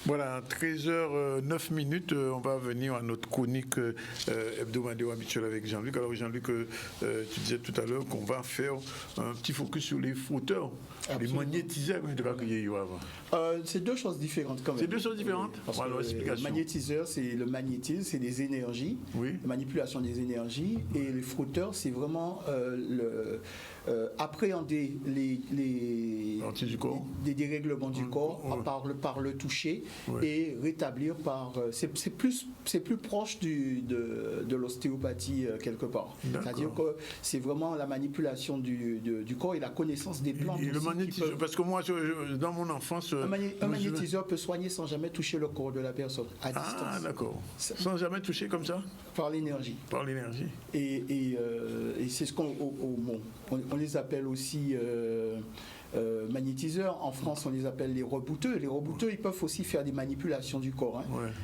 Voilà, 13h09, on va venir à notre chronique hebdomadaire habituelle avec Jean-Luc. Alors Jean-Luc, tu disais tout à l'heure qu'on va faire un petit focus sur les fauteurs, les magnétiseurs. C'est deux choses différentes quand même. C'est deux choses différentes. Le magnétiseur, c'est le magnétisme, c'est des énergies, la manipulation des énergies, et les fauteurs, c'est vraiment appréhender les dérèglements du corps par le toucher, et rétablir par... C'est plus proche de l'ostéopathie quelque part. C'est-à-dire que c'est vraiment la manipulation du corps et la connaissance des plantes. Et le magnétiseur, parce que moi, dans mon enfance... Un magnétiseur peut soigner sans jamais toucher le corps de la personne, à distance. Ah, d'accord. Sans jamais toucher comme ça? Par l'énergie. Par l'énergie. Et c'est ce qu'on les appelle aussi magnétiseurs. En France, on les appelle les rebouteux. Les rebouteux, ils peuvent aussi faire des manipulations du corps,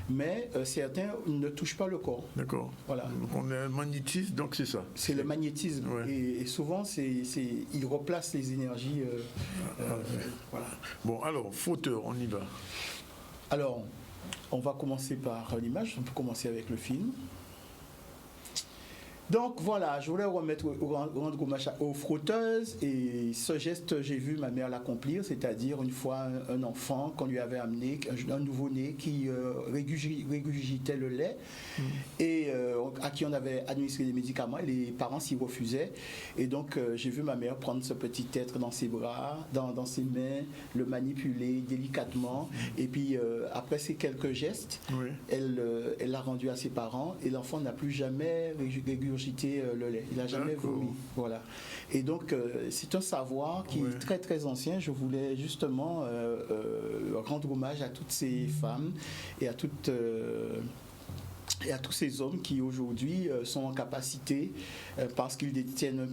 mais certains ne touchent pas le corps. D'accord. Voilà. Donc on est magnétiste, donc c'est ça. C'est le magnétisme. Et souvent, ils replacent les énergies. Voilà. Bon, alors, fauteur, on y va. Alors, on va commencer par l'image. On peut commencer avec le film. Donc voilà, je voulais rendre hommage aux frotteuses, et ce geste, j'ai vu ma mère l'accomplir, c'est-à-dire une fois un enfant qu'on lui avait amené, un nouveau-né qui régurgitait le lait, et à qui on avait administré des médicaments, et les parents s'y refusaient. Et donc j'ai vu ma mère prendre ce petit être dans ses bras, dans ses mains, le manipuler délicatement, et puis après ces quelques gestes, elle l'a rendu à ses parents, et l'enfant n'a plus jamais régurgité le lait, il n'a jamais vomi. Voilà. Et donc c'est un savoir qui est très très ancien. Je voulais justement rendre hommage à toutes ces femmes et à toutes et à tous ces hommes qui aujourd'hui sont en capacité, parce qu'ils détiennent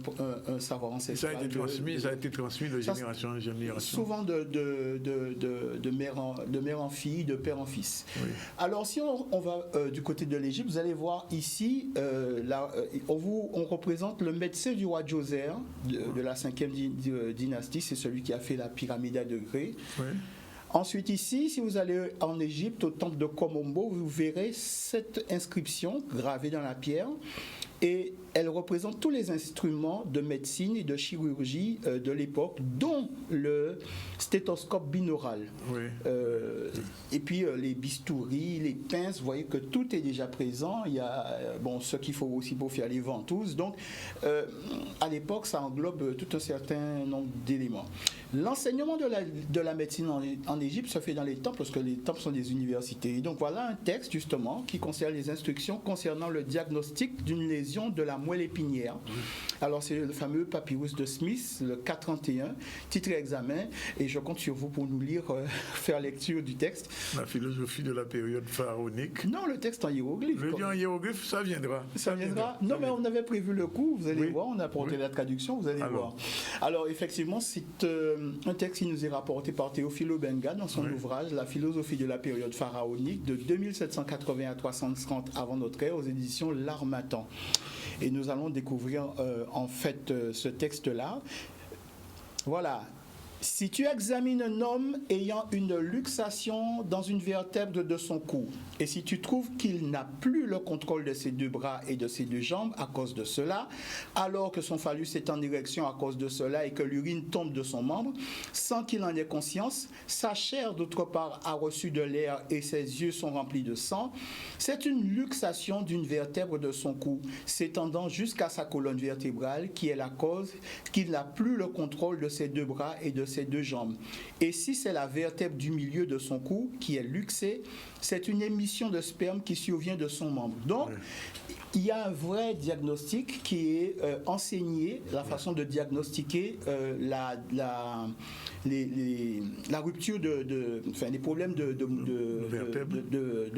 un savoir ancestral. Ça a été transmis de génération en génération. Souvent de mère en fille, de père en fils. Oui. Alors si on va du côté de l'Égypte, vous allez voir ici, on représente le médecin du roi Djoser de la 5e dynastie, c'est celui qui a fait la pyramide à degrés. Oui. Ensuite ici, si vous allez en Égypte, au temple de Komombo, vous verrez cette inscription gravée dans la pierre. et elle représente tous les instruments de médecine et de chirurgie de l'époque, dont le stéthoscope binaural. Oui. Et puis les bistouris, les pinces, vous voyez que tout est déjà présent. Il y a ce qu'il faut aussi pour faire les ventouses. Donc, à l'époque, ça englobe tout un certain nombre d'éléments. L'enseignement de la médecine en Égypte se fait dans les temples, parce que les temples sont des universités. Et donc, voilà un texte, justement, qui concerne les instructions concernant le diagnostic d'une lésion de la moelle épinière. Alors, c'est le fameux papyrus de Smith, le 431, titre et examen, et je compte sur vous pour nous lire, faire lecture du texte. La philosophie de la période pharaonique. Non, le texte en hiéroglyphe. Le lien en hiéroglyphe, ça viendra. Ça viendra. Non, mais on avait prévu le coup, vous allez voir, on a apporté la traduction, vous allez voir. Alors, effectivement, c'est un texte qui nous est rapporté par Théophile Obenga dans son ouvrage La philosophie de la période pharaonique de 2780 à 330 avant notre ère aux éditions L'Harmattan. Et nous allons découvrir en fait ce texte-là. Voilà. Si tu examines un homme ayant une luxation dans une vertèbre de son cou, et si tu trouves qu'il n'a plus le contrôle de ses deux bras et de ses deux jambes à cause de cela, alors que son phallus est en érection à cause de cela et que l'urine tombe de son membre, sans qu'il en ait conscience, sa chair d'autre part a reçu de l'air et ses yeux sont remplis de sang, c'est une luxation d'une vertèbre de son cou, s'étendant jusqu'à sa colonne vertébrale, qui est la cause qu'il n'a plus le contrôle de ses deux bras et de ses deux jambes. Et si c'est la vertèbre du milieu de son cou qui est luxée, c'est une émission de sperme qui survient de son membre. Donc, il y a un vrai diagnostic qui est enseigné, la façon de diagnostiquer la rupture les problèmes de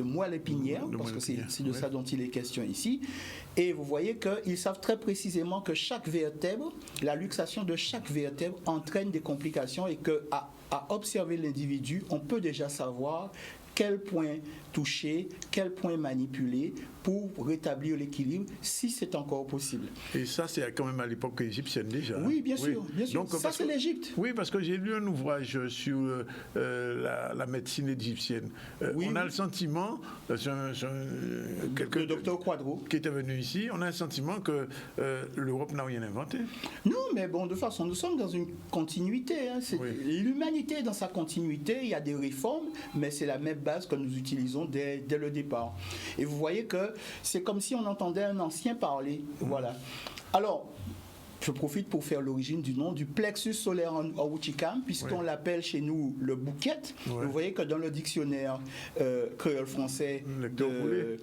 moelle épinière, parce que c'est de ça dont il est question ici. Et vous voyez qu'ils savent très précisément que chaque vertèbre, la luxation de chaque vertèbre entraîne des complications et qu'à observer l'individu, on peut déjà savoir quel point toucher, quel point manipuler pour rétablir l'équilibre, si c'est encore possible. Et ça, c'est quand même à l'époque égyptienne déjà. Oui, bien sûr. Bien sûr. Donc, ça, c'est l'Égypte. Oui, parce que j'ai lu un ouvrage sur la médecine égyptienne. On a le sentiment, le docteur Quadro, qui était venu ici, on a le sentiment que l'Europe n'a rien inventé. Non, mais bon, de toute façon, nous sommes dans une continuité. Hein. L'humanité est dans sa continuité, il y a des réformes, mais c'est la même base que nous utilisons dès le départ. Et vous voyez que c'est comme si on entendait un ancien parler. Voilà. Alors, je profite pour faire l'origine du nom du plexus solaire en Ouchikam, puisqu'on l'appelle chez nous le bouquet. Vous voyez que dans le dictionnaire créole français de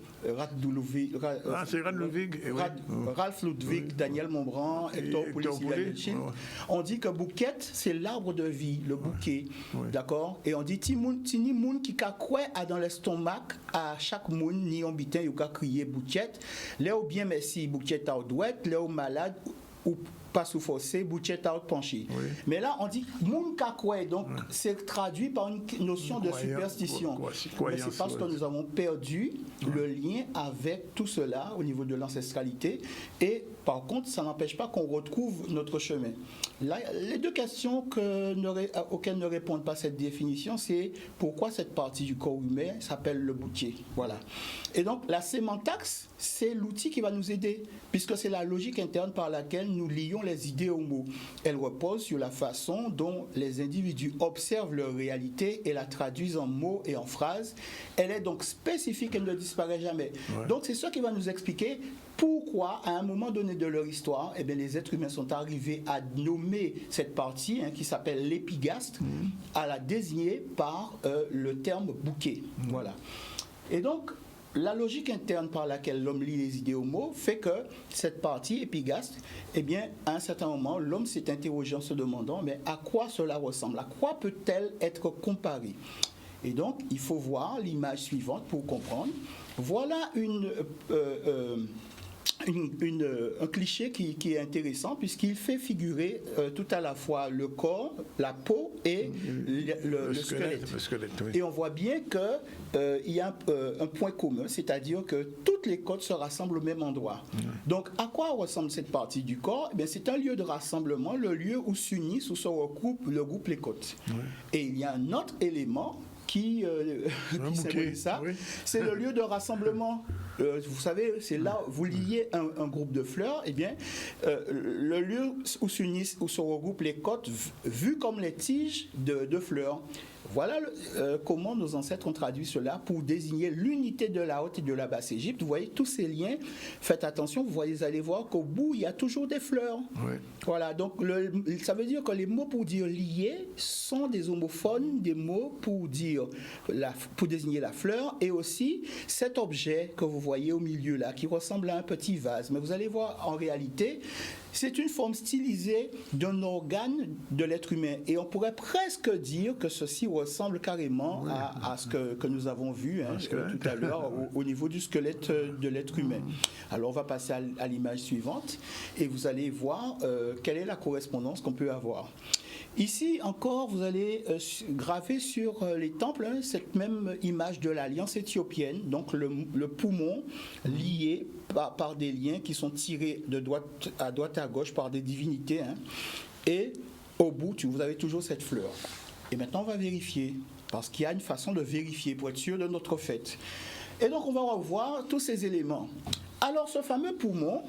Ralph Ludwig, Daniel Montbrand, Hector Poulet, on dit que bouquet, c'est l'arbre de vie, le bouquet. D'accord? Et on dit tini moun qui ka kwe a dans l'estomac à chaque moun ni on bitin yu ka crier bouquet. Là ou bien merci bouquet à douette, là ou malade ou pas sous forcé, bouchette out penché. Mais là, on dit moun kakwe, donc c'est traduit par une notion de superstition. Mais c'est parce que nous avons perdu le lien avec tout cela au niveau de l'ancestralité. Et par contre, ça n'empêche pas qu'on retrouve notre chemin. Là, les deux questions auxquelles ne répondent pas cette définition, c'est pourquoi cette partie du corps humain s'appelle le boutier. Voilà. Et donc, la sémantaxe, c'est l'outil qui va nous aider, puisque c'est la logique interne par laquelle nous lions les idées aux mots. Elle repose sur la façon dont les individus observent leur réalité et la traduisent en mots et en phrases. Elle est donc spécifique, elle ne disparaît jamais. Donc, c'est ça qui va nous expliquer pourquoi, à un moment donné de leur histoire, eh bien, les êtres humains sont arrivés à nommer cette partie qui s'appelle l'épigastre, à la désigner par le terme bouquet. Voilà. Et donc, la logique interne par laquelle l'homme lit les idées aux mots fait que cette partie épigastre, eh bien, à un certain moment, l'homme s'est interrogé en se demandant, mais à quoi cela ressemble? À quoi peut-elle être comparée? Et donc, il faut voir l'image suivante pour comprendre. Voilà un cliché qui est intéressant puisqu'il fait figurer tout à la fois le corps, la peau et le squelette. Et on voit bien qu'il y a un point commun, c'est-à-dire que toutes les côtes se rassemblent au même endroit. Donc, à quoi ressemble cette partie du corps? Eh bien, c'est un lieu de rassemblement, le lieu où s'unissent, où se regroupent les côtes. Et il y a un autre élément qui symbolise ça, c'est le lieu de rassemblement. vous savez, c'est là vous liez un groupe de fleurs, eh bien, le lieu où s'unissent, où se regroupent les côtes, vues comme les tiges de fleurs. Voilà comment nos ancêtres ont traduit cela pour désigner l'unité de la Haute et de la Basse-Égypte. Vous voyez tous ces liens. Faites attention, vous allez voir qu'au bout, il y a toujours des fleurs. Oui. Voilà, donc ça veut dire que les mots pour dire liés sont des homophones, des mots pour désigner la fleur, et aussi cet objet que vous voyez au milieu là, qui ressemble à un petit vase. Mais vous allez voir, en réalité, c'est une forme stylisée d'un organe de l'être humain. Et on pourrait presque dire que ceci ressemble carrément à ce que nous avons vu tout à l'heure au niveau du squelette de l'être humain. Alors on va passer à l'image suivante et vous allez voir quelle est la correspondance qu'on peut avoir. Ici encore, vous allez graver sur les temples cette même image de l'alliance éthiopienne, donc le poumon lié par des liens qui sont tirés de droite à gauche par des divinités. Et au bout, vous avez toujours cette fleur. Et maintenant, on va vérifier, parce qu'il y a une façon de vérifier pour être sûr de notre fait. Et donc, on va revoir tous ces éléments. Alors, ce fameux poumon,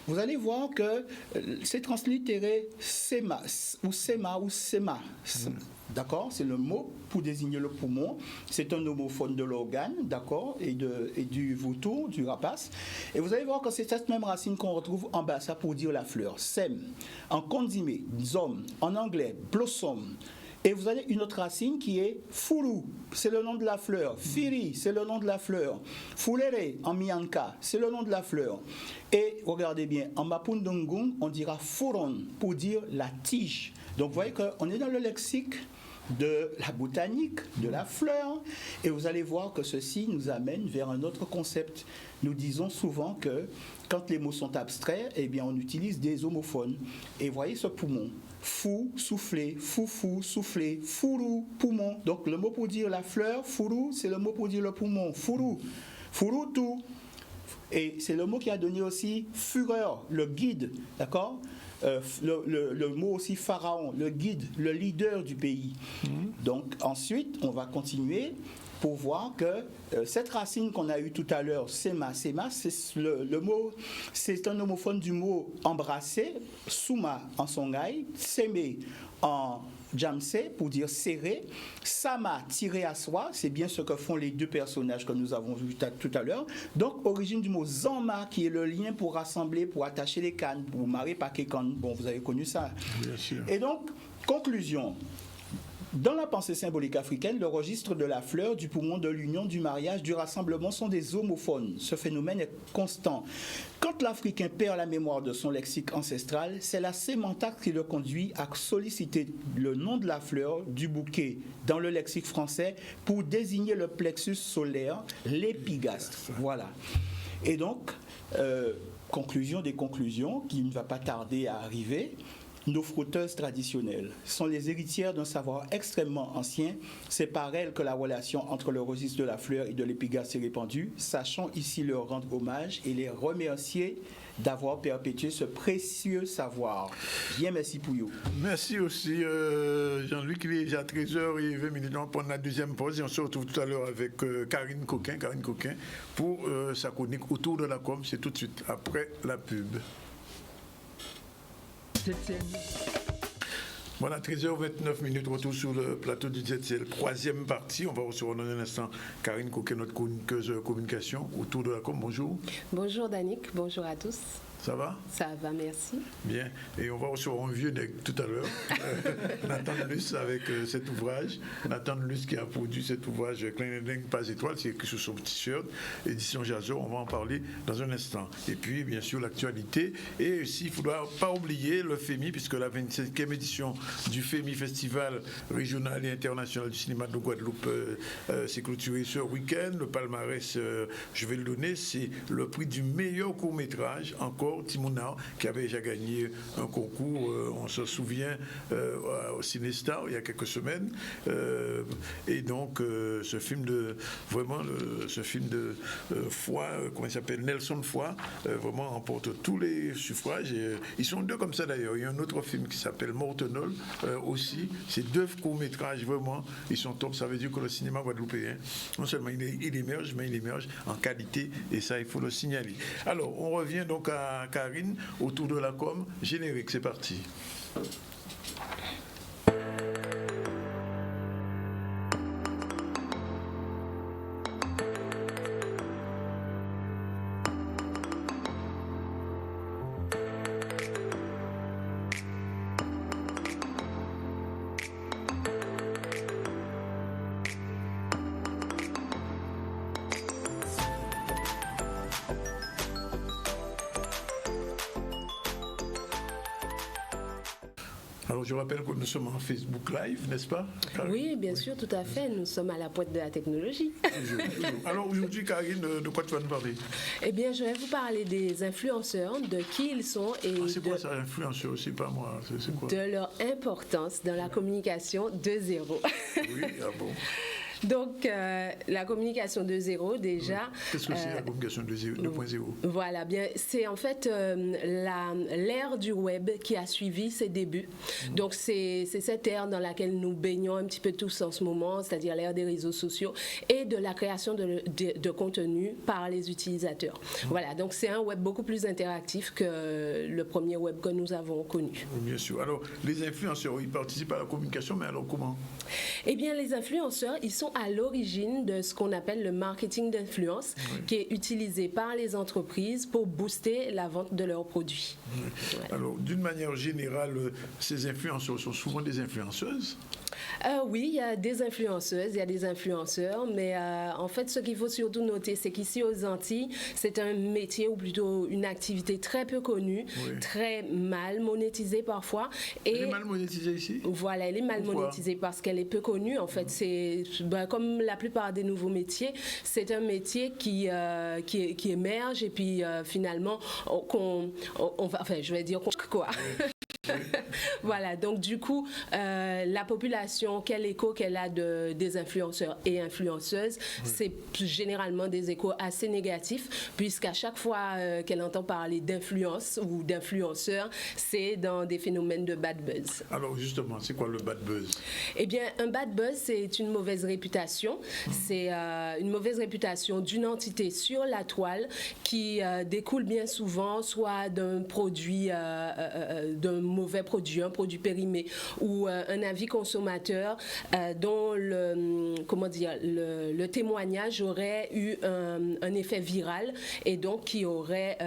vous allez voir que c'est translittéré sémas ou séma ou séma. D'accord? C'est le mot pour désigner le poumon. C'est un homophone de l'organe, d'accord? Et du vautour, du rapace. Et vous allez voir que c'est cette même racine qu'on retrouve en bas, ça pour dire la fleur. Sem. En kondimé, zom. En anglais, blossom. Et vous avez une autre racine qui est furu, c'est le nom de la fleur. Firi, c'est le nom de la fleur. Fulere, en mianka, c'est le nom de la fleur. Et regardez bien, en mapundungung, on dira furon pour dire la tige. Donc vous voyez qu'on est dans le lexique de la botanique, de la fleur, et vous allez voir que ceci nous amène vers un autre concept. Nous disons souvent que quand les mots sont abstraits, eh bien on utilise des homophones. Et voyez ce poumon. Fou, souffler, foufou, souffler, fourou, poumon. Donc le mot pour dire la fleur, fourou, c'est le mot pour dire le poumon. Fourou, fourou tout. Et c'est le mot qui a donné aussi fureur, le guide, d'accord? Le mot aussi pharaon, le guide, le leader du pays. Donc ensuite, on va continuer pour voir que cette racine qu'on a eue tout à l'heure, séma, c'est le mot, c'est un homophone du mot embrasser, souma en songhai, sémé en jamse pour dire serré, sama tiré à soi, c'est bien ce que font les deux personnages que nous avons vus tout à l'heure. Donc origine du mot zama qui est le lien pour rassembler, pour attacher les cannes, pour marrer paquet-can. Bon, vous avez connu ça. Bien sûr. Et donc, conclusion. Dans la pensée symbolique africaine, le registre de la fleur, du poumon, de l'union, du mariage, du rassemblement sont des homophones. Ce phénomène est constant. Quand l'Africain perd la mémoire de son lexique ancestral, c'est la sémantaxe qui le conduit à solliciter le nom de la fleur, du bouquet, dans le lexique français, pour désigner le plexus solaire, l'épigastre. Voilà. Et donc, conclusion des conclusions, qui ne va pas tarder à arriver. Nos frotteuses traditionnelles sont les héritières d'un savoir extrêmement ancien. C'est par elles que la relation entre le registre de la fleur et de l'épigastre s'est répandue. Sachons ici leur rendre hommage et les remercier d'avoir perpétué ce précieux savoir. Bien, merci pour vous. Merci aussi Jean-Luc. Il est déjà 13h20. On prend la deuxième pause et on se retrouve tout à l'heure avec Karine Coquin pour sa chronique autour de la com. C'est tout de suite après la pub. Voilà, 13h29, retour sur le plateau du ZCL. Troisième partie, on va recevoir dans un instant Karine Coquet, notre chroniqueuse communication autour de la com. Bonjour. Bonjour Danick, bonjour à tous. Ça va? Ça va, merci. Bien. Et on va recevoir un vieux nègre tout à l'heure, Nathan Luce avec cet ouvrage. Nathan Luce qui a produit cet ouvrage Clin d'œil pas étoile, c'est écrit sur son t-shirt, édition Jazo. On va en parler dans un instant. Et puis, bien sûr, l'actualité. Et aussi, il ne faudra pas oublier le FEMI, puisque la 25e édition du FEMI, Festival régional et international du cinéma de Guadeloupe, s'est clôturé ce week-end. Le palmarès, je vais le donner, c'est le prix du meilleur court-métrage, encore Victor Timounard, qui avait déjà gagné un concours, on se souvient, au Cinestar il y a quelques semaines. Et donc, ce film de Foy, comment il s'appelle, Nelson Foy, vraiment remporte tous les suffrages. Et, ils sont deux comme ça d'ailleurs. Il y a un autre film qui s'appelle Mortenol aussi. C'est deux courts-métrages, vraiment, ils sont top. Ça veut dire que le cinéma guadeloupéen, non seulement il émerge, mais il émerge en qualité, et ça, il faut le signaler. Alors, on revient donc à Karine, autour de la com. Générique, c'est parti. Alors, je rappelle que nous sommes en Facebook Live, n'est-ce pas, Karine? Oui, bien sûr, tout à fait. Nous sommes à la pointe de la technologie. Toujours. Alors, aujourd'hui, Karine, de quoi tu vas nous parler? Eh bien, je vais vous parler des influenceurs, de qui ils sont et c'est quoi ça, influenceur? C'est pas moi. C'est quoi? de leur importance dans la communication 2.0. Oui, ah bon. Donc, la communication 2.0, déjà... Qu'est-ce que c'est la communication 2.0? Voilà, bien, c'est en fait l'ère du web qui a suivi ses débuts. Donc, c'est cette ère dans laquelle nous baignons un petit peu tous en ce moment, c'est-à-dire l'ère des réseaux sociaux et de la création de contenu par les utilisateurs. Voilà, donc c'est un web beaucoup plus interactif que le premier web que nous avons connu. Bien sûr. Alors, les influenceurs, ils participent à la communication, mais alors comment? Eh bien, les influenceurs, ils sont à l'origine de ce qu'on appelle le marketing d'influence, qui est utilisé par les entreprises pour booster la vente de leurs produits. Voilà. Alors, d'une manière générale, ces influenceurs sont souvent des influenceuses? Oui, il y a des influenceuses, il y a des influenceurs, mais en fait, ce qu'il faut surtout noter, c'est qu'ici aux Antilles, c'est un métier ou plutôt une activité très peu connue, très mal monétisée parfois. Elle est mal monétisée ici? Voilà, elle est mal monétisée parce qu'elle est peu connue. En fait, c'est comme la plupart des nouveaux métiers, c'est un métier qui émerge et puis finalement, je vais dire quoi. Voilà, donc du coup, la population, quel écho qu'elle a des influenceurs et influenceuses, c'est généralement des échos assez négatifs, puisqu'à chaque fois qu'elle entend parler d'influence ou d'influenceurs, c'est dans des phénomènes de bad buzz. Alors justement, c'est quoi le bad buzz? Eh bien, un bad buzz, c'est une mauvaise réputation. C'est une mauvaise réputation d'une entité sur la toile qui découle bien souvent soit d'un produit, d'un mauvais produit, un produit périmé, ou un avis consommateur dont le témoignage aurait eu un effet viral et donc qui aurait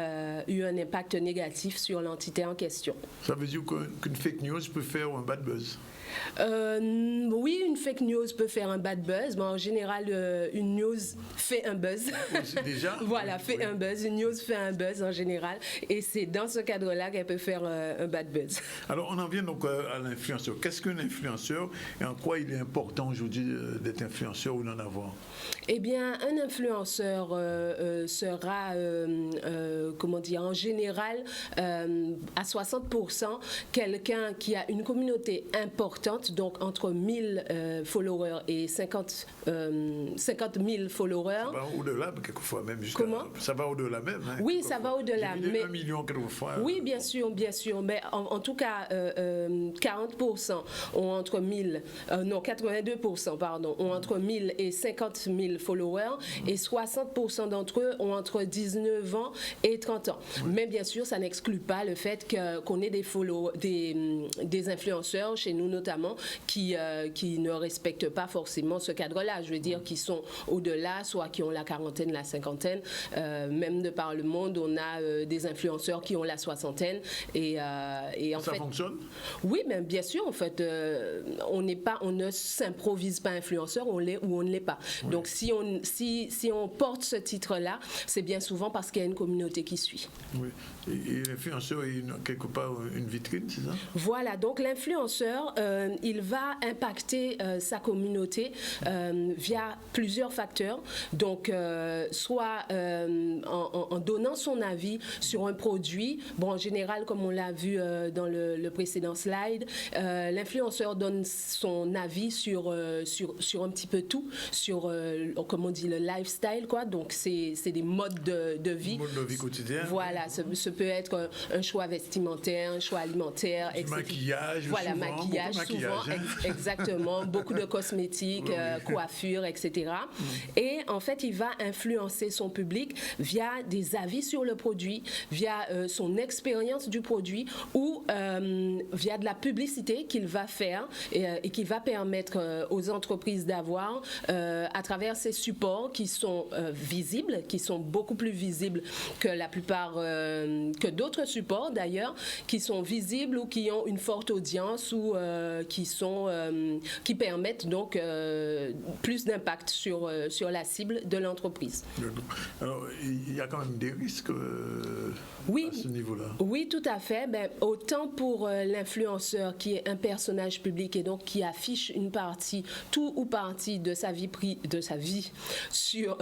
eu un impact négatif sur l'entité en question. Ça veut dire qu'une fake news peut faire un bad buzz? Oui, une fake news peut faire un bad buzz, mais en général, une news fait un buzz. Déjà? Voilà, fait un buzz. Une news fait un buzz en général, et c'est dans ce cadre-là qu'elle peut faire un bad buzz. Alors, on en vient donc à l'influenceur. Qu'est-ce qu'un influenceur et en quoi il est important aujourd'hui d'être influenceur ou d'en avoir? Eh bien, un influenceur sera, en général, à 60%, quelqu'un qui a une communauté importante, donc entre 1000 followers et 50 000 followers. Ça va au-delà, quelquefois même. Comment? Ça va au-delà même. Hein, oui, ça va au-delà. Mais 1 million quelquefois. Oui, bien sûr. Mais en tout cas, 40% ont entre 82%, pardon, ont entre 1000 et 50 000 followers, et 60% d'entre eux ont entre 19 ans et 30 ans. Oui. Mais bien sûr, ça n'exclut pas le fait qu'on ait des influenceurs, chez nous notamment, qui ne respectent pas forcément ce cadre-là. Je veux dire, qui sont au-delà, soit qui ont la quarantaine, la cinquantaine. Même de par le monde, on a des influenceurs qui ont la soixantaine. Et en ça fait, fonctionne? Oui, mais bien sûr, en fait, on ne s'improvise pas influenceur, on l'est ou on ne l'est pas. Oui. Donc, si on porte ce titre-là, c'est bien souvent parce qu'il y a une communauté qui suit. Oui. Et l'influenceur est quelque part une vitrine, c'est ça? Voilà, donc l'influenceur, il va impacter sa communauté via plusieurs facteurs. Donc, soit en donnant son avis sur un produit. Bon, en général, comme on l'a vu dans le précédent slide, l'influenceur donne son avis sur un petit peu tout, sur, comme on dit, le lifestyle, quoi. Donc, c'est des modes de vie. Mode de vie quotidien. Voilà, ça peut être un choix vestimentaire, un choix alimentaire, etc. Maquillage, voilà, souvent, maquillage, souvent, exactement, beaucoup de cosmétiques, coiffure, etc. Et en fait, il va influencer son public via des avis sur le produit, via son expérience du produit ou via de la publicité qu'il va faire et qui va permettre aux entreprises d'avoir à travers ces supports qui sont visibles, qui sont beaucoup plus visibles que la plupart, que d'autres supports d'ailleurs, qui sont visibles ou qui ont une forte audience ou qui permettent donc plus d'impact sur la cible de l'entreprise. Alors, il y a quand même des risques à ce niveau-là. Oui, tout à fait. Ben, autant pour l'influenceur qui est un personnage public et donc qui affiche une partie, tout ou partie de sa vie sur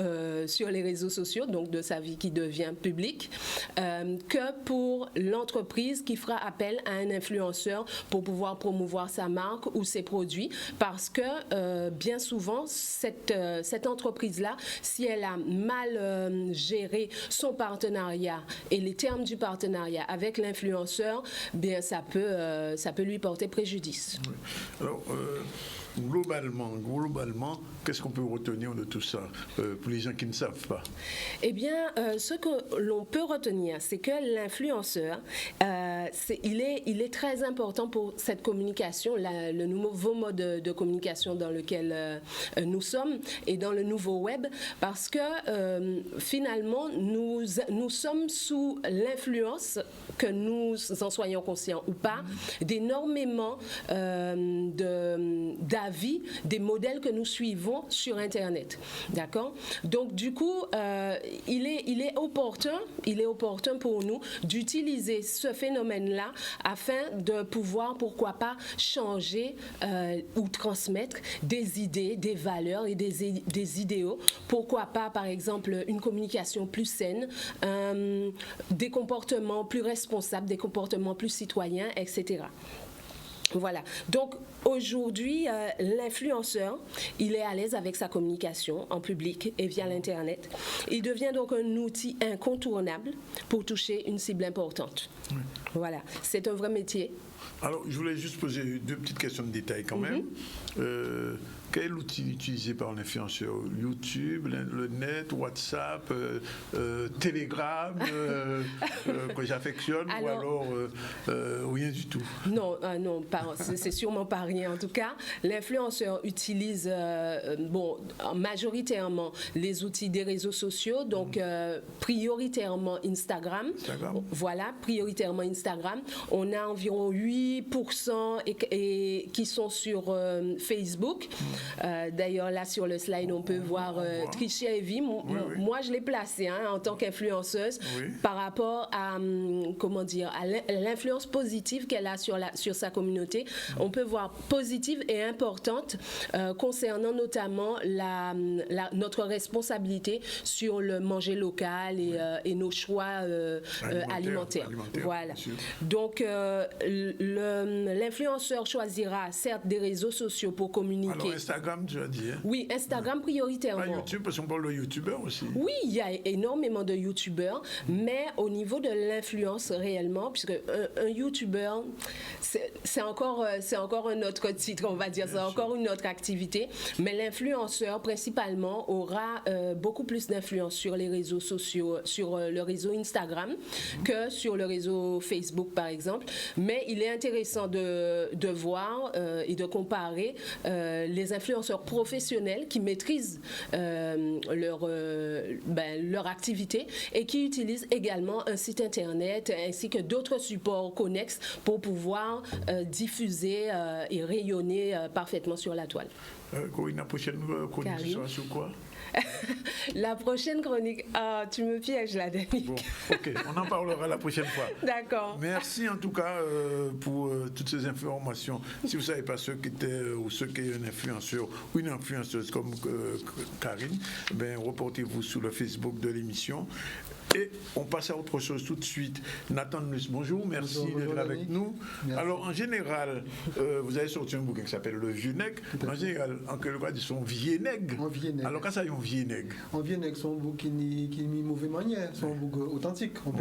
les réseaux sociaux, donc de sa vie qui devient publique, que pour l'entreprise qui fera appel à un influenceur pour pouvoir promouvoir sa marque ou ses produits, parce que bien souvent, cette entreprise-là, si elle a mal géré son partenariat et les termes du partenariat avec l'influenceur, bien ça peut lui porter préjudice. Oui. Alors, globalement, qu'est-ce qu'on peut retenir de tout ça pour les gens qui ne savent pas? Eh bien, ce que l'on peut retenir, c'est que l'influenceur, il est très important pour cette communication, le nouveau mode de communication dans lequel nous sommes et dans le nouveau web, parce que finalement, nous sommes sous l'influence, que nous en soyons conscients ou pas, d'énormément d'avis, des modèles que nous suivons sur Internet. D'accord? Donc, du coup, il est opportun pour nous d'utiliser ce phénomène-là afin de pouvoir, pourquoi pas, changer ou transmettre des idées, des valeurs et des idéaux. Pourquoi pas, par exemple, une communication plus saine, des comportements plus responsables, des comportements plus citoyens, etc. Voilà. Donc, aujourd'hui, l'influenceur, il est à l'aise avec sa communication en public et via l'Internet. Il devient donc un outil incontournable pour toucher une cible importante. Oui. Voilà. C'est un vrai métier. Alors, je voulais juste poser deux petites questions de détail quand même. Quel outil utilisé par l'influenceur? YouTube, le net, WhatsApp, Telegram, que j'affectionne, ou alors rien du tout? Non, c'est sûrement pas rien. En tout cas, l'influenceur utilise majoritairement les outils des réseaux sociaux, donc prioritairement Instagram. Voilà, prioritairement Instagram. On a environ 8% qui sont sur Facebook. D'ailleurs, là, sur le slide, on peut voir Tricia Evie. Moi, je l'ai placée en tant qu'influenceuse par rapport à, à l'influence positive qu'elle a sur sa communauté. On peut voir positive et importante concernant notamment notre responsabilité sur le manger local et nos choix alimentaires. Voilà. Donc, l'influenceur choisira certes des réseaux sociaux pour communiquer. Alors, Instagram, tu as dit. Oui, Instagram prioritairement. Pas YouTube, parce qu'on parle de youtubeurs aussi. Oui, il y a énormément de youtubeurs, mais au niveau de l'influence réellement, puisque un youtubeur, c'est encore un autre titre, on va dire, c'est encore une autre activité, mais l'influenceur principalement aura beaucoup plus d'influence sur les réseaux sociaux, sur le réseau Instagram que sur le réseau Facebook par exemple, mais il est intéressant de voir et de comparer les influenceurs professionnels qui maîtrisent leur activité et qui utilisent également un site internet ainsi que d'autres supports connexes pour pouvoir diffuser et rayonner parfaitement sur la toile. Corinne, la prochaine chronique sera sur quoi? La prochaine chronique, tu me pièges là, Denis. Bon, ok, on en parlera la prochaine fois. D'accord. Merci en tout cas pour toutes ces informations. Si vous ne savez pas ceux qui étaient ou ceux qui ont un influenceur ou une influenceuse comme Karine, ben, reportez-vous sur le Facebook de l'émission. Et on passe à autre chose tout de suite. Nathan Nuss, bonjour, merci d'être avec nous. Merci. Alors, en général, vous avez sorti un bouquin qui s'appelle Le Vieux Nègre. En général, en quelque part, ils sont vieux nègres. Alors, quand ça, ils ont vieux nègre. En vieux nègre, c'est un bouquin qui est mauvaise manière, c'est un bouquin authentique. On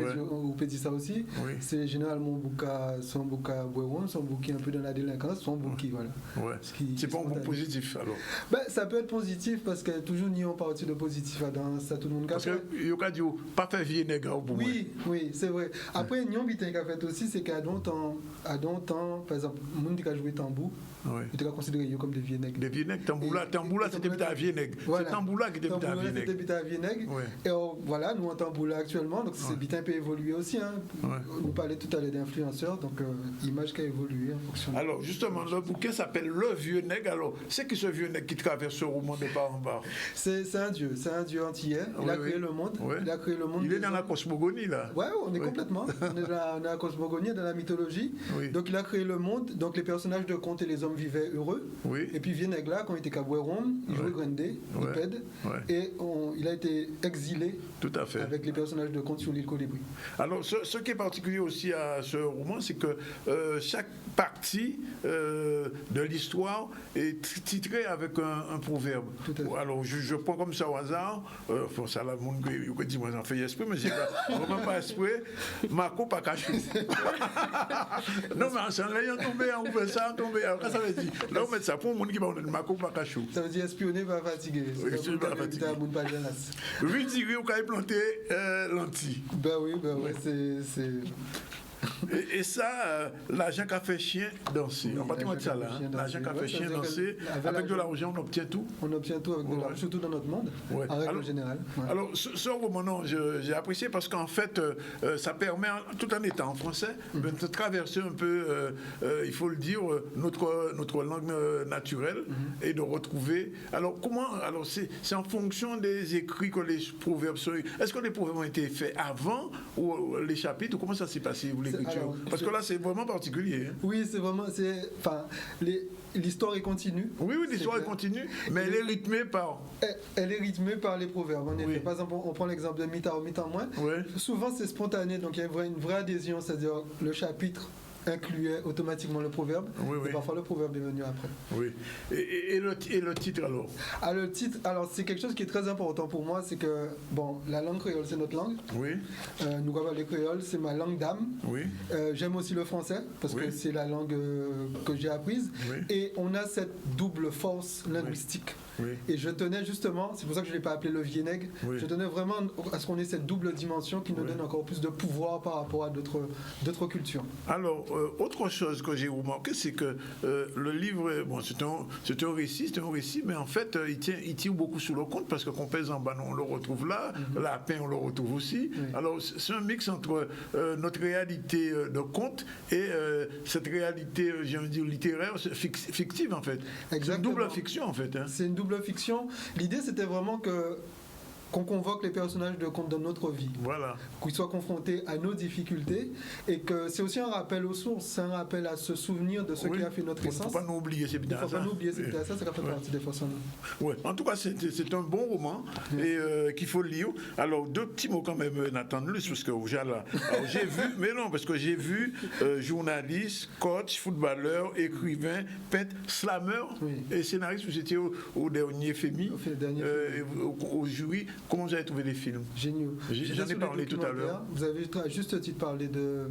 peut dire ça aussi. Oui. C'est généralement un bouquin, c'est un bouquin c'est un bouquin un peu dans la délinquance, c'est un bouquin, voilà. Ouais. C'est pas un bouquin positif, alors? Ben, ça peut être positif parce que toujours n'y a pas partie de positif dans ça, tout le monde. Parce que, il y a dit, pas fait vieux nègre pour moi. Oui, c'est vrai. Après, il y a un bitin qui a fait aussi, c'est qu'à longtemps, par exemple, le monde qui a joué tambour, il était considéré comme des vieux nègres. Des vieux nègres, tamboula, c'était un vieux nègre. C'est tamboula qui était un vieux nègre. C'était un vieux nègre. Et voilà, nous en tamboula actuellement, donc ce bitin peut évoluer aussi. Vous parlez tout à l'heure d'influenceurs, donc l'image qui a évolué en fonction. Alors, justement, le bouquin s'appelle Le Vieux Nègre. Alors, c'est qui ce vieux nègre qui traverse ce roman de part en part? C'est un dieu antillais. Il a créé le monde. Il est dans la cosmogonie, là. Oui, on est complètement. On est dans la cosmogonie, dans la mythologie. Donc, il a créé le monde. Donc, les personnages de contes et les hommes vivaient heureux. Et puis, vieux nègre là, quand il était Caboueron, il jouait Grendé, il pède. Et il a été exilé. Tout à fait. Avec les personnages de contes sur l'île Colibri. Alors, ce qui est particulier aussi à ce roman, c'est que chaque partie de l'histoire est titrée avec un proverbe. Alors, je prends comme ça au hasard. Ça, la monde qui dit, moi, j'en fais esprit, mais j'ai vraiment pas esprit. Marco pas caché. Non, mais en l'ayant tombé, on fait ça, on tombé. Alors, ça veut dire, là, on met ça pour le monde qui va de Marco pas caché. Ça veut dire espionner, pas fatiguer. Oui, pas fatigué. Oui, tirer, on a planté lentilles. Ben oui, c'est. Et ça, l'argent qu'a fait chien danser. On va dire ça là. L'argent qu'a fait chien danser. Avec de l'argent, on obtient tout. On obtient tout avec de l'argent, surtout dans notre monde, en règle générale. Alors, ce roman, j'ai apprécié parce qu'en fait, ça permet, tout en étant en français, de traverser un peu, il faut le dire, notre langue naturelle et de retrouver. Alors, comment? Alors, c'est en fonction des écrits que les proverbes sont. Est-ce que les proverbes ont été faits avant ou les chapitres? Ou comment ça s'est passé? Parce que là, c'est vraiment particulier. Oui, c'est vraiment. L'histoire est continue. Oui, l'histoire est continue, mais elle est rythmée par. Elle est rythmée par les proverbes, en effet. Par exemple, on prend l'exemple de Mita en moins. Souvent, c'est spontané, donc il y a une vraie adhésion, c'est-à-dire le chapitre incluait automatiquement le proverbe. Et parfois, le proverbe est venu après. Oui. Et le titre alors? Le titre, alors c'est quelque chose qui est très important pour moi, c'est que, bon, la langue créole, c'est notre langue. Nous avons les créoles, c'est ma langue d'âme. J'aime aussi le français, parce que c'est la langue que j'ai apprise. Et on a cette double force linguistique. Et je tenais justement, c'est pour ça que je ne l'ai pas appelé le vieux nègre, je tenais vraiment à ce qu'on ait cette double dimension qui nous donne encore plus de pouvoir par rapport à d'autres cultures. Alors, autre chose que j'ai remarqué, c'est que le livre, bon, c'est un récit, mais en fait, il tire beaucoup sur le conte, parce que Compès en bas, on le retrouve là, Lapin, on le retrouve aussi. Alors, c'est un mix entre notre réalité de conte et cette réalité, j'ai envie de dire, littéraire, fictive, en fait. C'est une double fiction, en fait. C'est une double fiction. L'idée, c'était vraiment qu'on convoque les personnages de contes de notre vie. Qu'ils soient confrontés à nos difficultés et que c'est aussi un rappel aux sources, c'est un rappel à se souvenir de ce qui a fait notre essence. Il ne faut pas nous oublier, c'est bien ça. Il ne faut pas nous oublier, c'est bien ça, ça fait partie des forces en nous. En tout cas, c'est un bon roman et qu'il faut lire. Alors, deux petits mots quand même, Nathan Nuss, parce que j'ai vu, mais non, parce que j'ai vu journaliste, coach, footballeur, écrivain, peintre, slammer et scénariste. Vous étiez au dernier FEMI, au jury. Comment vous avez trouvé les films? Géniaux. J'en ai parlé tout à l'heure. Vous avez à juste titre parlé de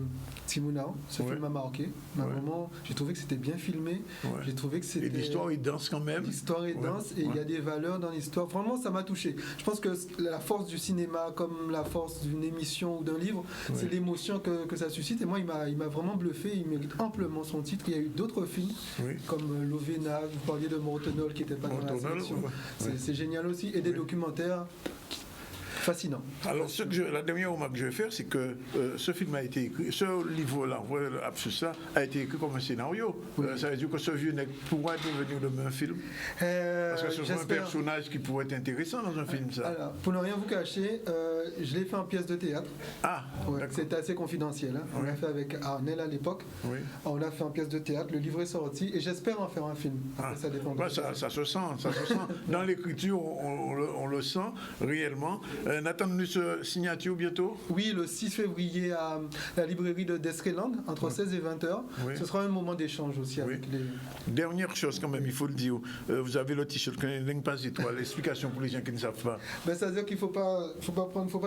Timounao. Ce film m'a marqué. Vraiment, j'ai trouvé que c'était bien filmé. J'ai trouvé que c'était. Et l'histoire est dense quand même. L'histoire est dense et il y a des valeurs dans l'histoire. Vraiment, ça m'a touché. Je pense que la force du cinéma, comme la force d'une émission ou d'un livre, c'est l'émotion que ça suscite. Et moi, il m'a vraiment bluffé. Il mérite amplement son titre. Il y a eu d'autres films comme Lovena. Vous parliez de Mortenol qui n'était pas dans la sélection. C'est génial aussi. Et des documentaires. fascinant. Alors, la dernière remarque que je vais faire, c'est que ce film a été écrit, ce livre-là, ça a été écrit comme un scénario. Ça veut dire que ce vieux nègre pourrait devenir demain un film. Parce que ce sont un personnage qui pourrait être intéressant dans un film, ça. Alors, pour ne rien vous cacher, je l'ai fait en pièce de théâtre. Ah, c'était assez confidentiel. Hein. On l'a fait avec Arnel à l'époque. Oui. On l'a fait en pièce de théâtre. Le livre est sorti et j'espère en faire un film. Après, ça dépend. Ça se sent. Dans l'écriture, on le sent réellement. Nathan, signature bientôt? Oui, le 6 février à la librairie de Deskeland, entre 16 et 20 heures. Oui. Ce sera un moment d'échange aussi avec les... Dernière chose quand même, il faut le dire. Vous avez le t-shirt pas étoile. L'explication pour les gens qui ne savent pas. C'est-à-dire qu'il faut pas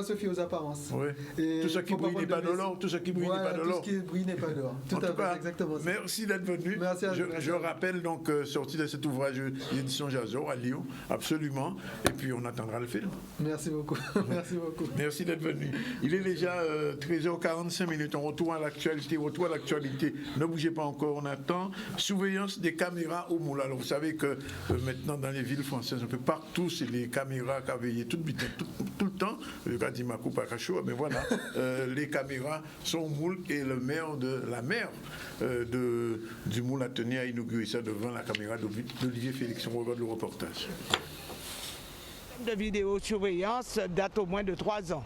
se fier aux apparences. Oui. Et tout ce qui brille n'est pas de l'or. Tout ce qui brille n'est pas de l'or. Tout ce qui brille n'est pas d'or. Tout à fait, exactement ça. Merci d'être venu. Merci à vous. Je rappelle donc sortie de cet ouvrage d'édition Jazo à Lyon, absolument. Et puis on attendra le film. Merci beaucoup. Merci beaucoup. Merci d'être venu. Il est déjà 13h45. On retourne à l'actualité. Ne bougez pas encore, on attend. Surveillance des caméras au moule. Alors vous savez que maintenant dans les villes françaises, un peu partout, c'est les caméras qui veillent tout le temps. Le cas dit Makou Pakacho, mais voilà, les caméras sont au moule et la mère du moule a tenu à inaugurer ça devant la caméra d'Olivier Félix. On regarde le reportage. De vidéosurveillance date au moins de 3 ans.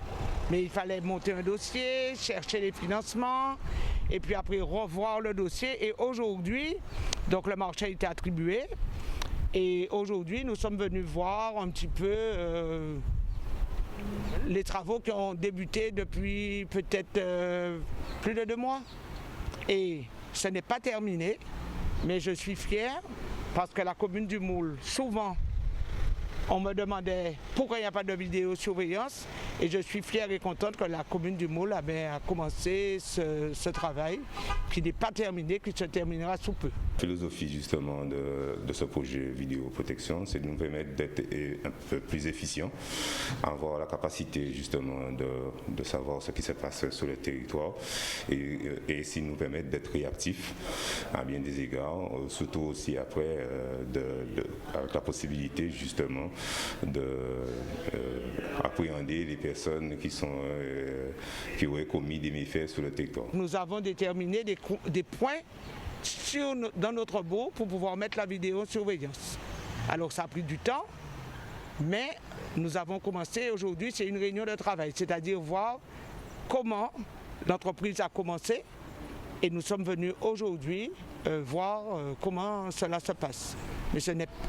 Mais il fallait monter un dossier, chercher les financements, et puis après revoir le dossier. Et aujourd'hui, donc le marché a été attribué. Et aujourd'hui, nous sommes venus voir un petit peu les travaux qui ont débuté depuis peut-être plus de 2 mois. Et ce n'est pas terminé, mais je suis fier parce que la commune du Moule, souvent, on me demandait pourquoi il n'y a pas de vidéosurveillance et je suis fier et contente que la commune du Moule a commencé ce travail qui n'est pas terminé, qui se terminera sous peu. La philosophie justement de ce projet vidéoprotection, c'est de nous permettre d'être un peu plus efficients, avoir la capacité justement de savoir ce qui se passe sur le territoire et ainsi nous permettre d'être réactifs à bien des égards, surtout aussi après avec la possibilité justement d'appréhender les personnes qui auraient commis des méfaits sur le territoire. Nous avons déterminé des points dans notre bourg pour pouvoir mettre la vidéosurveillance. Alors ça a pris du temps, mais nous avons commencé aujourd'hui, c'est une réunion de travail, c'est-à-dire voir comment l'entreprise a commencé et nous sommes venus aujourd'hui voir comment cela se passe. Mais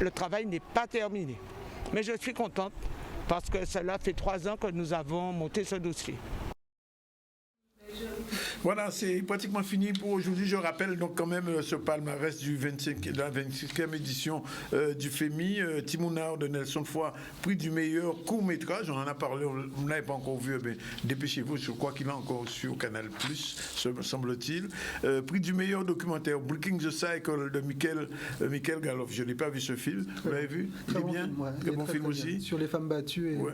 le travail n'est pas terminé. Mais je suis contente parce que cela fait 3 ans que nous avons monté ce dossier. Voilà, c'est pratiquement fini pour aujourd'hui. Je rappelle donc quand même ce palmarès de la 26e édition du FEMI. Timounard de Nelson Foy, prix du meilleur court-métrage. On en a parlé, vous ne l'avez pas encore vu, mais dépêchez-vous, je crois qu'il est encore sur Canal+, semble-t-il. Prix du meilleur documentaire, Breaking the Cycle de Michael Galoff. Je n'ai pas vu ce film, vous l'avez vu? Il est bien? Très bon film aussi. Sur les femmes battues. Ouais.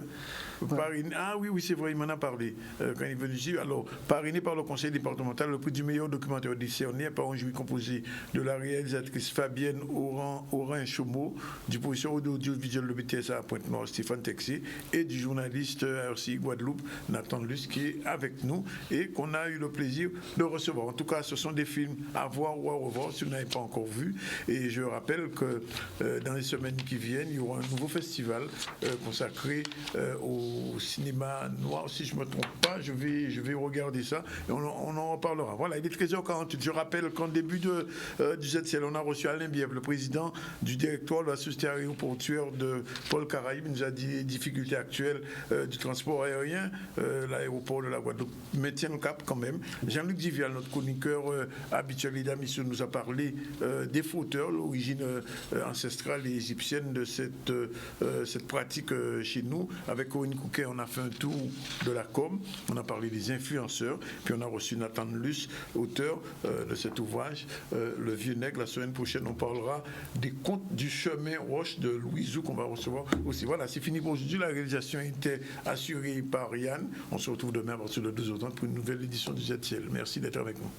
Ah oui, c'est vrai, il m'en a parlé quand il est venu ici. Alors, parrainé par le conseil départemental, le prix du meilleur documentaire décerné par un jury composé de la réalisatrice Fabienne Orin-Chomeau, du professeur audiovisuel de BTS à Pointe-Noire, Stéphane Texier, et du journaliste RCI Guadeloupe, Nathan Luce, qui est avec nous et qu'on a eu le plaisir de recevoir. En tout cas, ce sont des films à voir ou à revoir si vous n'avez pas encore vu. Et je rappelle que dans les semaines qui viennent, il y aura un nouveau festival consacré au cinéma noir. Si je ne me trompe pas, je vais regarder ça et on en reparlera. Voilà, il est 13h48. Je rappelle qu'en début du ZCL, on a reçu Alain Bièvre, le président du directoire de la société aéroportuaire de Paul Caraïbes. Il nous a dit les difficultés actuelles du transport aérien. L'aéroport de la Guadeloupe maintient le cap quand même. Jean-Luc Divial, notre chroniqueur habituel et d'Amisson, nous a parlé des fauteurs, l'origine ancestrale et égyptienne de cette pratique chez nous. Avec Corinne Couquet, on a fait un tour de la com, on a parlé des influenceurs, puis on a reçu Nathan Luce, auteur de cet ouvrage, Le Vieux Nègre. La semaine prochaine, on parlera des contes du chemin Roche de Louis Zou qu'on va recevoir aussi. Voilà, c'est fini pour aujourd'hui. La réalisation était assurée par Yann. On se retrouve demain à partir de 2h30 pour une nouvelle édition du ZCL. Merci d'être avec nous.